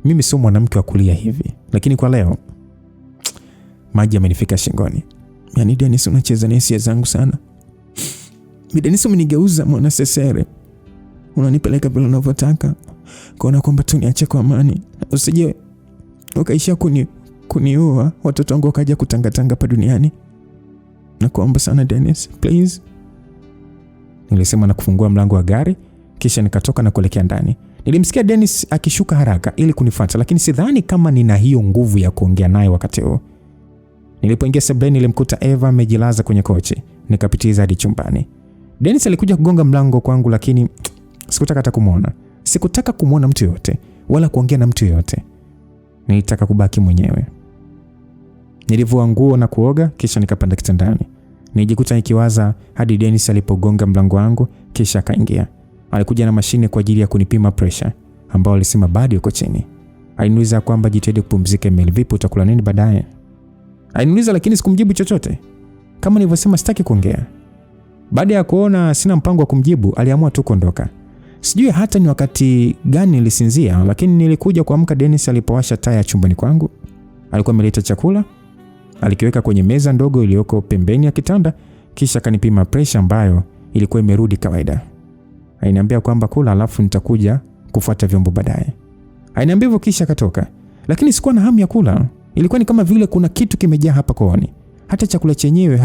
Mimi sio mwanamke wa kulia hivi, lakini kwa leo maji yamenifika shingoni. Yaani Dennis unacheza na hisia zangu sana. Dennis umenigeuza mwana sesere. Unanipeleka vile unavyotaka. Kuona kwamba tu niache kwa amani. Usije ukaishia kuniua, watoto wangu wakaja kutangatanga hapa duniani. Nakuomba sana Dennis, please. Nilisema na kufungua mlango wa gari, kisha nikatoka na kuelekea ndani. Nilimsikia Dennis akishuka haraka ili kunifuata, lakini sidhani kama nina hiyo nguvu ya kuongea naye wakati huo. Nilipoingia sebuleni nilimkuta Eva amejilaza kwenye kochi. Nikapitiza hadi chumbani. Dennis alikuja kugonga mlango kwangu, lakini sikutaka hata kumuona. Sikutaka kumuona mtu yote wala kuongea na mtu yote. Nilitaka kubaki mwenyewe. Nilivua nguo na kuoga kisha nikapanda kitandani. Nijikuta nikiwaza hadi Dennis alipogonga mlango wangu kisha akaingia. Alikuja na mashine kwa ajili ya kunipima pressure ambao alisema bado yuko chini. Aliniuliza kwamba jitahidi kupumzika Emil, vipi utakula nini baadaye? Aliniuliza lakini sikumjibu chochote. Kama nilivyosema sitaki kuongea. Baada ya kuona sina mpango wa kumjibu, aliamua tu kuondoka. Sijui hata ni wakati gani nilisinzia, lakini nilikuja kuamka Dennis alipowasha taa ya chumbani kwangu. Alikuwa ameleta chakula, alikiweka kwenye meza ndogo iliyoko pembeni ya kitanda, kisha kanipima pressure ambayo ilikuwa imerudi kawaida. Aliniambia kwamba kula alafu nitakuja kufuata vyombo baadaye. Aliniambia hivyo kisha katoka. Lakini sikuwa na hamu ya kula. Ilikuwa ni kama vile kuna kitu kimejaa hapa kooni. Hata chakula chenyewe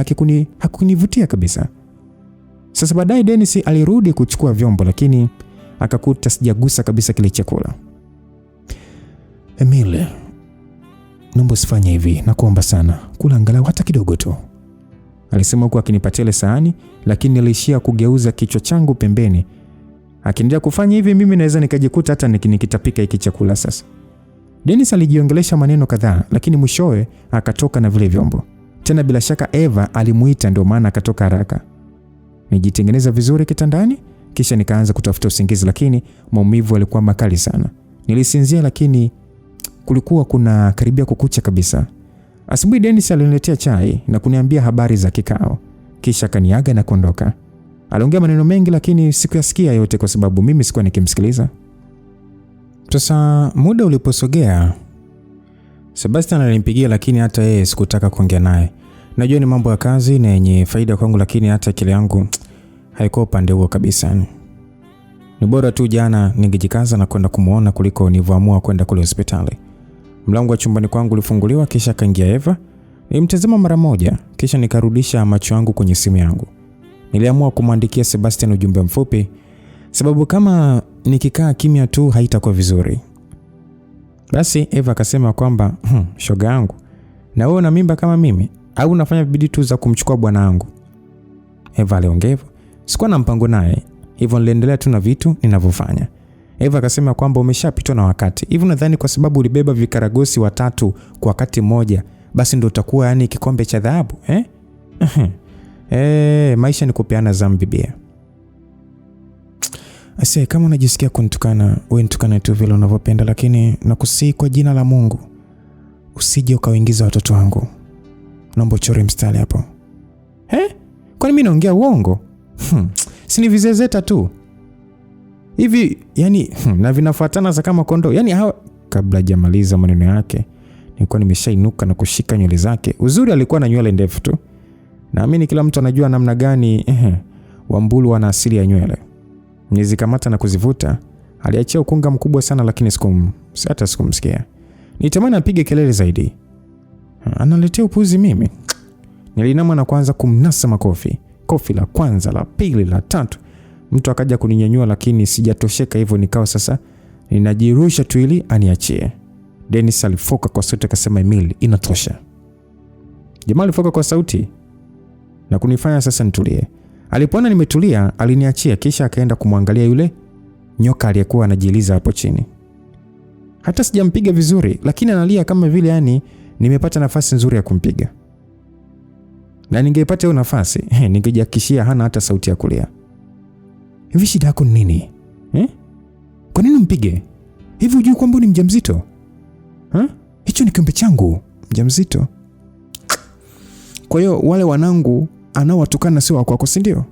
hakikunivutia kabisa. Sasa baadaye Dennis alirudi kuchukua vyombo, lakini akakuta sijagusa kabisa kile chakula. Emile, naomba usifanye hivi, nakuomba sana. Kula angalau hata kidogo tu. Alisema huku akinipatia ile sahani, lakini nilishia kugeuza kichwa changu pembeni. Akiendelea kufanya hivi mimi naweza nikajikuta hata nikitapika hiki chakula sasa. Dennis alijiongelesha maneno kadhaa, lakini mwishowe akatoka na vile vyombo. Tena bila shaka Eva alimuita ndio maana akatoka haraka. Nijitengeneza vizuri kitandani, kisha nikaanza kutafuta usingizi, lakini maumivu yalikuwa makali sana. Nilisinzia lakini kulikuwa kuna karibia kukucha kabisa. Asubuhi Dennis aliniletea chai na kuniambia habari za kikao. Kisha kaniaga na kuondoka. Aliongea maneno mengi lakini sikuyasikia yote kwa sababu mimi sikuwa nikimsikiliza. Sasa muda uliposogea, Sebastian alinipigia lakini hata yeye sikutaka kuongea naye. Najua ni mambo ya kazi na yenye faida kwangu, lakini hata akili yangu haikuwa upande huo kabisa. Ni bora tu jana ningejikaza na kwenda kumuona kuliko nilivyoamua kwenda kule hospitali. Mlango wa chumbani kwangu ulifunguliwa kisha kaingia Eva. Nilimtazama mara moja kisha nikarudisha macho yangu kwenye simu yangu. Niliamua kumwandikia Sebastian ujumbe mfupi sababu kama nikikaa kimya tu haitakuwa vizuri. Basi Eva akasema kwamba shoga yangu, na wewe una mimba kama mimi au unafanya bidii tu za kumchukua bwana wangu? Eva aliongea hivyo. Sikuwa na mpango naye, hivyo niliendelea tu na vitu ninavyofanya. Eva akasema kwamba umeshapitwa na wakati. Hivyo nadhani kwa sababu ulibeba vikaragosi 3 kwa wakati mmoja, basi ndio utakuwa yani kikombe cha dhahabu, maisha ni kupeana zambi bia. Ase, kama unajisikia kunitukana, wewe nitukane tu vile unavyopenda, lakini nakusihi kwa jina la Mungu usije ukawaingiza watoto wangu. Naomba uchore mstari hapo. Kwani mimi naongea uongo? Si ni vizezeta tu. Hivi yani na vinafuatana za kama kondoo. Yani kabla hajamaliza maneno yake, nilikuwa nimeshainuka na kushika nywele zake. Uzuri alikuwa na nywele ndefu tu. Naamini kila mtu anajua namna gani Wambulu wana asili ya nywele. Nizikamata na kuzivuta. Aliachia ukunga mkubwa sana lakini hata sikumsikia. Nitamani apige kelele zaidi. Analetea upuzi mimi. Nilinama na kuanza kumnasa makofi. Kofi la kwanza, la pili, la tatu. Mtu akaja kuninyanyua lakini sijatosheka, hivyo nikawa sasa ninajirusha tu ili aniachie. Dennis alifoka kwa sauti akasema, Emil, inatosha. Jamaa alifoka kwa sauti na kunifanya sasa nitulie. Alipoona nimetulia, aliniachia kisha akaenda kumwangalia yule nyoka aliyekuwa anajiliza hapo chini. Hata sijampiga vizuri, lakini analia kama vile yani nimepata nafasi nzuri ya kumpiga. Na ningepata hiyo nafasi, ningejihakikishia hana hata sauti ya kulia. Hivi shida yako ni nini? Kwa nini mpige? Hivi hujui kwamba ni mjamzito? Hicho ni kiumbe changu, mjamzito. Kwa hiyo wale wanangu anaowatukana sio wako, si ndio?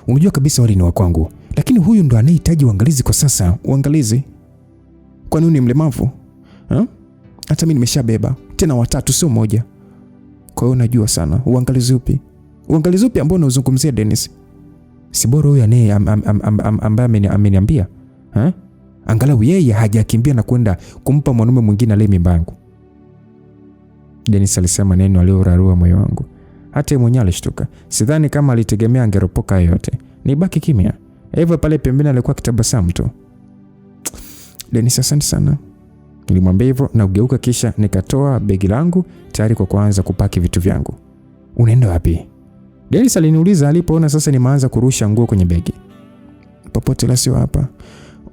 Unajua kabisa wale ni wa kwangu. Lakini huyu ndo anahitaji uangalizi kwa sasa. Uangalizi? Kwa nini ni mlemavu? Hata mimi nimeshabeba tena 3 sio moja. Kwa hiyo unajua sana. Uangalizi upi? Uangalizi upi ambao unazungumzia Dennis? Si bora huyu ambaye ameniambia. Angalau yeye hajakimbia na kwenda kumpa mwanaume mwingine ale mimba yangu. Dennis alisema neno aliorarua moyo wangu. Hata yeye mwenyewe alishtuka. Sidhani kama alitegemea angeropoka yote. Nibaki kimya. Eva pale pembeni alikuwa kitabasamu tu. Dennis, asante sana. Nilimwambia hivyo na ugeuka kisha nikatoa begi langu tayari kwa kuanza kupaki vitu vyangu. Unaenda wapi? Dennis aliniuliza alipoona sasa nimeanza kurusha nguo kwenye begi. Popote la sio hapa.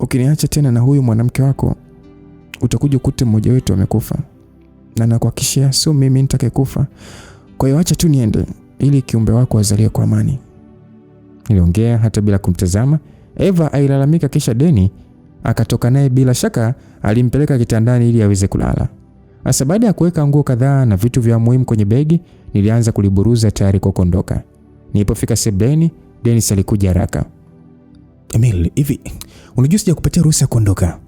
Ukiniacha tena na huyu mwanamke wako, utakuja kute mmoja wetu amekufa. Na nakuhakikishia sio mimi nitakayekufa. Kwa hiyo acha tu niende ili kiumbe wako azalie kwa amani. Niliongea hata bila kumtazama. Eva ailalamika kisha Deni akatoka naye, bila shaka alimpeleka kitandani ili aweze kulala. Asa baada ya kuweka nguo kadhaa na vitu vya muhimu kwenye begi, nilianza kuliburuza tayari kwa kuondoka. Nilipofika sebuleni, Dennis alikuja haraka. Emil, hivi unajua sijakupatia ruhusa ya kuondoka?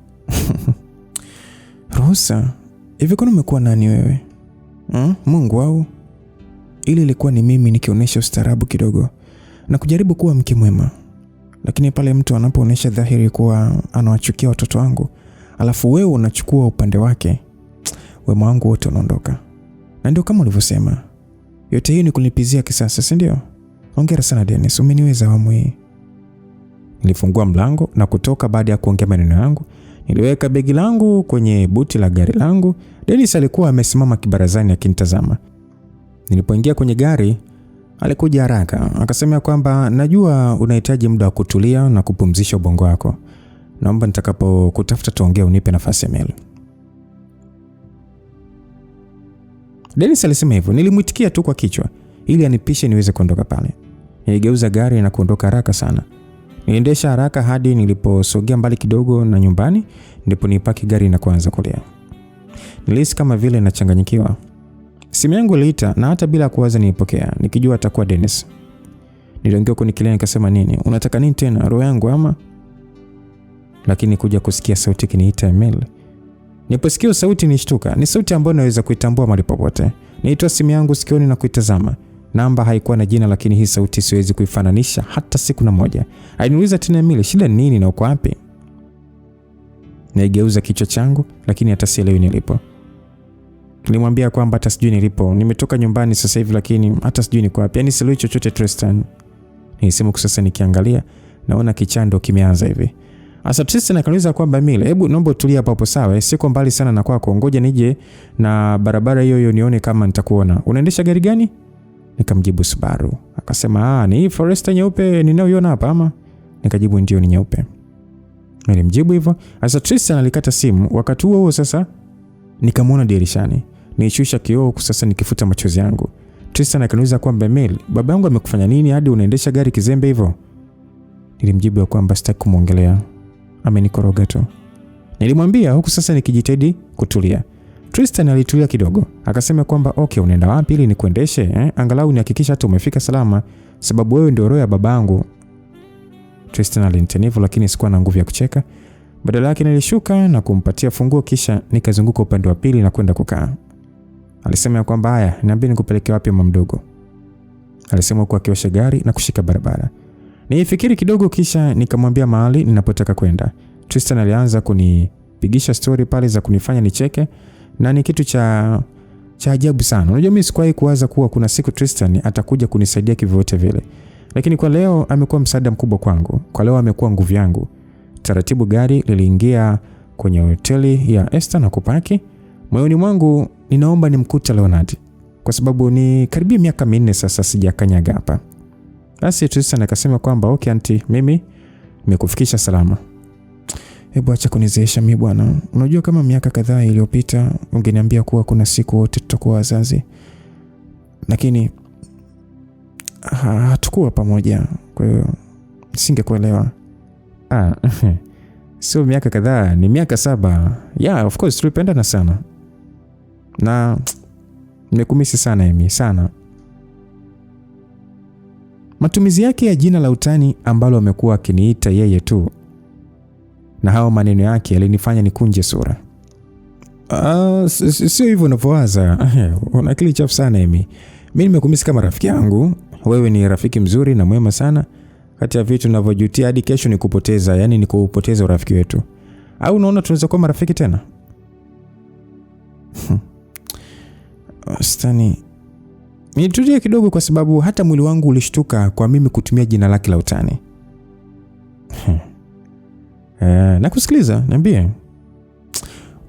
Ruhusa? Hivi kwani umekuwa nani wewe? Mungu au? Ili ilikuwa ni mimi nikionyesha ustaarabu kidogo na kujaribu kuwa mke mwema. Lakini pale mtu anapoonesha dhahiri kuwa anawachukia watoto wangu, alafu wewe unachukua upande wake, wema wangu wote unaondoka. Na ndio kama ulivyosema, yote hii ni kulipizia kisasa, si ndio? Hongera sana Dennis, umeniweza awamu hii. Nilifungua mlango na kutoka. Baada ya kuongea maneno yangu, niliweka begi langu kwenye buti la gari langu. Dennis alikuwa amesimama kibarazani akinitazama. Nilipoingia kwenye gari, alikuja haraka. Akasema kwamba najua unahitaji muda wa kutulia na kupumzisha ubongo wako. Naomba nitakapokutafuta tuongee unipe nafasi Emil. Dennis alisema hivyo. Nilimwitikia tu kwa kichwa ili anipishe niweze kuondoka pale. Niligeuza gari na kuondoka haraka sana. Niliendesha haraka hadi niliposogea mbali kidogo na nyumbani, ndipo nipaki gari na kuanza kulia. Nilihisi kama vile nachanganyikiwa. Simu yangu iliita na hata bila kuwaza nilipokea, nikijua atakuwa Dennis. Niliongea kunikilia nikasema nini? Unataka nini tena? Roho yangu ama? Lakini kuja kusikia sauti kiniita Emil. Niposikia sauti nishtuka. Ni sauti ambayo naweza kuitambua mahali popote. Nilitoa simu yangu sikioni na kuitazama. Namba haikuwa na jina, lakini hii sauti siwezi kuifananisha hata siku na moja. Aliniuliza tena, Emil, shida ni nini na uko wapi? Nigeuza kichwa changu, lakini hata sielewi nilipo. Nilimwambia kwamba hata sijui nilipo. Nimetoka nyumbani sasa hivi, lakini hata sijui niko wapi. Yaani sielewi chochote Tristan. Nilisema sasa nikiangalia naona kichando kimeanza hivi. Asa Tristan akaniuliza kwamba Emil, hebu naomba utulie hapo sawa? Siko mbali sana na kwako. Ngoja nije na barabara hiyo nione kama nitakuona. Unaendesha gari gani? Nikamjibu Subaru. Akasema, ni Forester nyeupe ninayoiona hapa ama? Nikajibu ndio, ni nyeupe. Nilimjibu hivyo. Asa Tristan alikata simu. Wakati huo sasa nikamwona dirishani. Nilishusha kioo sasa nikifuta machozi yangu. Tristan akaniuliza kwamba Emil, baba yangu amekufanya nini hadi unaendesha gari kizembe hivyo? Nilimjibu kwamba sitaki kumuongelea. Amenikoroga tu. Nilimwambia huku sasa nikijitahidi kutulia. Tristan alitulia kidogo. Akasema kwamba okay, unaenda wapi ili nikuendeshe? Angalau nihakikisha hata umefika salama, sababu wewe ndio roho ya babangu. Tristan alinitanivu, lakini sikuwa na nguvu ya kucheka. Badala yake nilishuka na kumpatia funguo, kisha nikazunguka upande wa pili na kwenda kukaa. Alisema kwamba haya, niambie nikupeleke wapi mama mdogo? Alisema huku akiosha gari na kushika barabara. Nifikiri kidogo, kisha nikamwambia mahali ninapotaka kwenda. Tristan alianza kunipigisha story pale za kunifanya nicheke, na ni kitu cha ajabu sana. Unajua mimi sikuwahi kuwaza kuwa kuna siku Tristan atakuja kunisaidia kivyovyote vile. Lakini kwa leo amekuwa msaada mkubwa kwangu. Kwa leo amekuwa nguvu yangu. Taratibu gari liliingia kwenye hoteli ya Esther na kupaki. Moyoni mwangu ninaomba nimkute Leonard, kwa sababu ni karibia miaka 4 sasa sijakanyaga hapa. Basi Tristan akasema kwamba okay auntie, mimi nimekufikisha salama. Hebu acha kunizeesha mimi bwana. Unajua kama miaka kadhaa iliyopita ungeniambia kuwa kuna siku wote tutakuwa wazazi. Lakini hatakuwa pamoja. Kwa hiyo singekuelewa. Sio miaka kadhaa, ni miaka 7. Yeah, of course tulipendana sana. Na nimekumisi sana Emi, sana. Matumizi yake ya jina la utani ambalo amekuwa akiniita yeye tu, na hao maneno yake yalinifanya nikunje sura. Sio hivyo unavyowaza. Una akili chafu sana Emi. Mimi nimekumisi kama rafiki yangu. Wewe ni rafiki mzuri na mwema sana. Kati ya vitu ninavyojutia hadi kesho ni kupoteza, yani ni kupoteza urafiki wetu. Au unaona tunaweza kuwa marafiki tena? Stani. Nilitulia kidogo kwa sababu hata mwili wangu ulishtuka kwa mimi kutumia jina lake la utani. Nakusikiliza, niambie.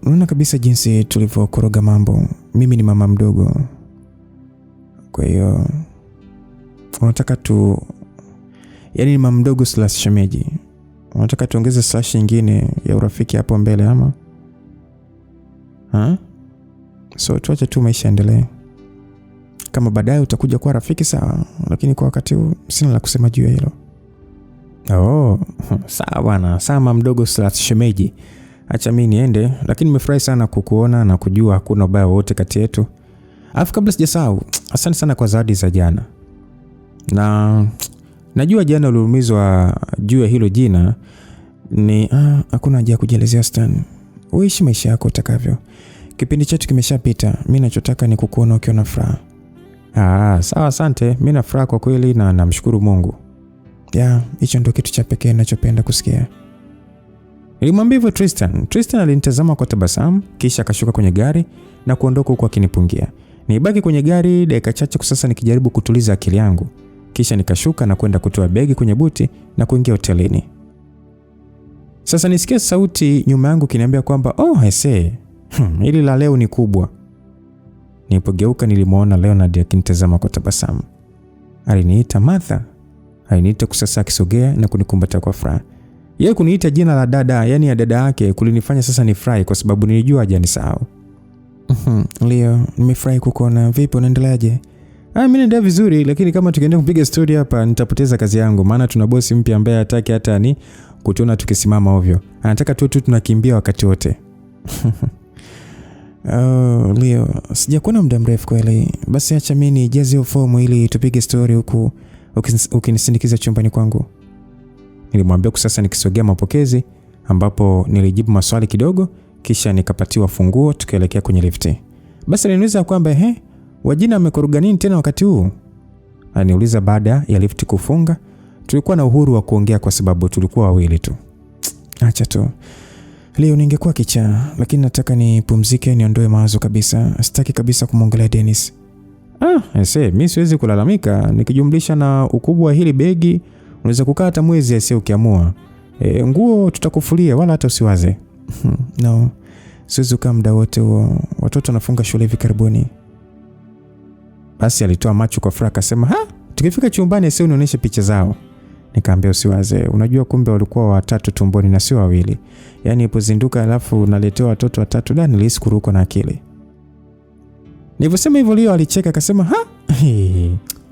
Unaona kabisa jinsi tulivyokoroga mambo. Mimi ni mama mdogo. Kwa hiyo unataka yani ni mama mdogo / shemeji. Unataka tuongeze / nyingine ya urafiki hapo mbele ama? So tuache tu maisha endelee. Kama baadaye utakuja kuwa rafiki sawa, lakini kwa wakati huu sina la kusema juu ya hilo. Sawa bwana, sama mdogo / shemeji. Acha mimi niende, lakini nimefurahi sana kukuona na kujua hakuna ubaya wote kati yetu. Alafu kabla sijasahau, asante sana kwa zawadi za jana. Na najua jana uliumizwa juu ya hilo jina. Ni hakuna haja ya kujielezea Stan. Uishi maisha yako utakavyo. Kipindi chetu kimeshapita. Mimi ninachotaka ni kukuona ukiwa na furaha. Sawa, asante. Mimi na furaha kwa kweli na namshukuru Mungu. Hicho ndio kitu cha pekee ninachopenda kusikia. Nilimwambia hivyo Tristan. Tristan alinitazama kwa tabasamu, kisha akashuka kwenye gari na kuondoka huko akinipungia. Nibaki kwenye gari dakika chache sasa nikijaribu kutuliza akili yangu. Kisha nikashuka na kwenda kutoa begi kwenye buti na kuingia hotelini. Sasa nisikia sauti nyuma yangu kiniambia kwamba hili la leo ni kubwa. Nilipogeuka nilimwona Leonard akinitazama kwa tabasamu. Aliniita Martha. Aliniita kusasa akisogea na kunikumbata kwa furaha. Yeye kuniita jina la dada, yani ya dada yake, kulinifanya sasa nifurahi kwa sababu nilijua hajanisahau. Leo nimefurahi kukuona. Vipi unaendeleaje? Mimi naendelea vizuri, lakini kama tukiendelea kupiga story hapa nitapoteza kazi yangu, maana tuna bosi mpya ambaye hataki hata ni kutuona tukisimama ovyo. Anataka tu tunakimbia wakati wote. Leo sijakuona muda mrefu kweli. Basi acha mimi nijaze fomu ili tupige story huku ukinisindikiza chumbani kwangu? Nilimwambia sasa nikisogea mapokezi, ambapo nilijibu maswali kidogo kisha nikapatiwa funguo tukaelekea kwenye lifti. Basi aliniuliza kwamba Wajina amekuruga nini tena wakati huu? Aliniuliza baada ya lifti kufunga. Tulikuwa na uhuru wa kuongea kwa sababu tulikuwa wawili tu. Acha tu. Leo ningekuwa kichaa, lakini nataka nipumzike, niondoe mawazo kabisa. Sitaki kabisa kumwongelea Dennis. Mimi siwezi kulalamika, nikijumlisha na ukubwa wa hili begi, unaweza kukaa hata mwezi ukiamua. Nguo tutakufulia wala hata usiwaze. No. Siwezi kukaa muda wote huo. Watoto wanafunga shule hivi karibuni. Basi alitoa macho kwa furaha akasema, tukifika chumbani unionyeshe picha zao. Nikamwambia usiwaze, unajua kumbe walikuwa watatu tumboni na sio wawili. Yaani ipozinduka alafu naletewa watoto watatu, nilihisi kuruka na akili. Nilivyosema hivyo Leo alicheka akasema,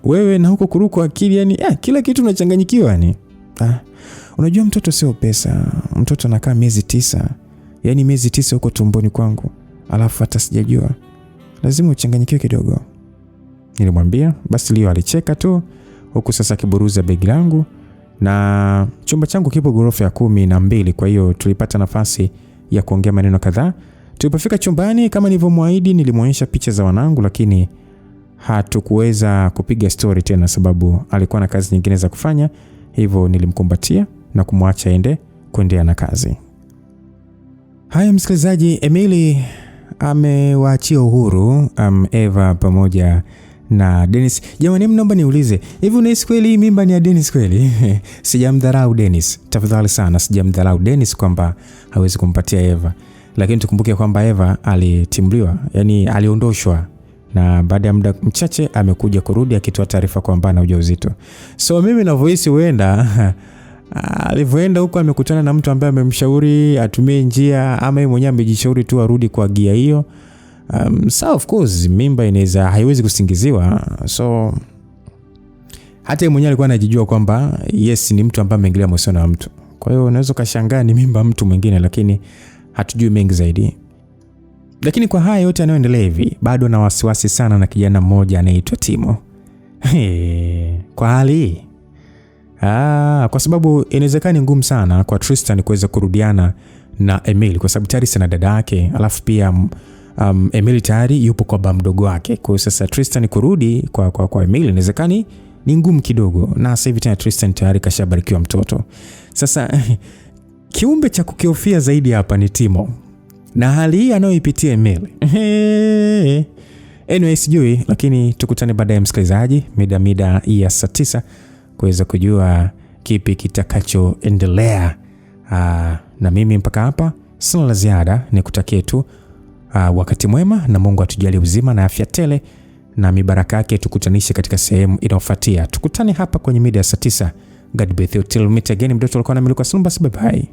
wewe na huko kuruka akili, yani kila kitu unachanganyikiwa yani. Unajua mtoto sio pesa. Mtoto anakaa miezi 9. Yaani miezi 9 huko tumboni kwangu. Alafu hata sijajua. Lazima uchanganyikiwe kidogo. Nilimwambia. Basi Leo alicheka tu, huku sasa kiburuza begi langu, na chumba changu kipo ghorofa ya 12, kwa hiyo tulipata nafasi ya kuongea maneno kadhaa. Tulipofika chumbani, kama nilivyomwaahidi, nilimuonyesha picha za wanangu, lakini hatukuweza kupiga story tena sababu alikuwa na kazi nyingine za kufanya. Hivyo nilimkumbatia na kumwacha kuendelea na kazi. Haya msikilizaji, Emily amewaachia uhuru Eva pamoja na Dennis. Jamani, naomba niulize, hivi unahisi kweli mimba ni ya Dennis kweli? Sijamdharau Dennis. Tafadhali sana, sijamdharau Dennis kwamba hawezi kumpatia Eva. Lakini tukumbuke kwamba Eva alitimliwa, yani aliondoshwa, na baada ya muda mchache amekuja kurudi akitoa taarifa kwamba ana ujauzito. So mimi ninavyohisi huenda alivyoenda huko amekutana na mtu ambaye amemshauri atumie njia, ama yeye mwenyewe amejishauri tu arudi kwa gia hiyo. So of course mimba haiwezi kusingiziwa. So hata yeye mwenyewe alikuwa anajijua kwamba yes ni mtu ambaye ameingilia mahusiano na mtu. Kwa hiyo unaweza kushangaa ni mimba mtu mwingine, lakini hatujui mengi zaidi. Lakini kwa haya yote yanayoendelea hivi, bado na wasiwasi sana na kijana mmoja anaitwa Timo. Kwa hali kwa sababu inawezekana ngumu sana kwa Tristan kuweza kurudiana na Emily kwa sababu tayari sana dada yake, alafu pia Emily tayari yupo kwa baba mdogo wake. Kwa hiyo sasa Tristan kurudi kwa Emily inawezekana ni ngumu kidogo, na sasa hivi tena Tristan tayari kashabarikiwa mtoto. Sasa kiumbe cha kukiofia zaidi hapa ni Timo na hali hii anayoipitia Emily. Anyway, sijui, lakini tukutane baadaye msikilizaji, mida ya saa 9 kuweza kujua kipi kitakachoendelea. Na mimi mpaka hapa sina la ziada, nikutakie tu wakati mwema, na Mungu atujalie uzima na afya tele na mibaraka yake. Tukutanishe katika sehemu inayofuatia. Tukutane hapa kwenye mida ya saa 9. God bless you till meet again. Mdoto alikuwa na Miluka Slumba. Bye bye.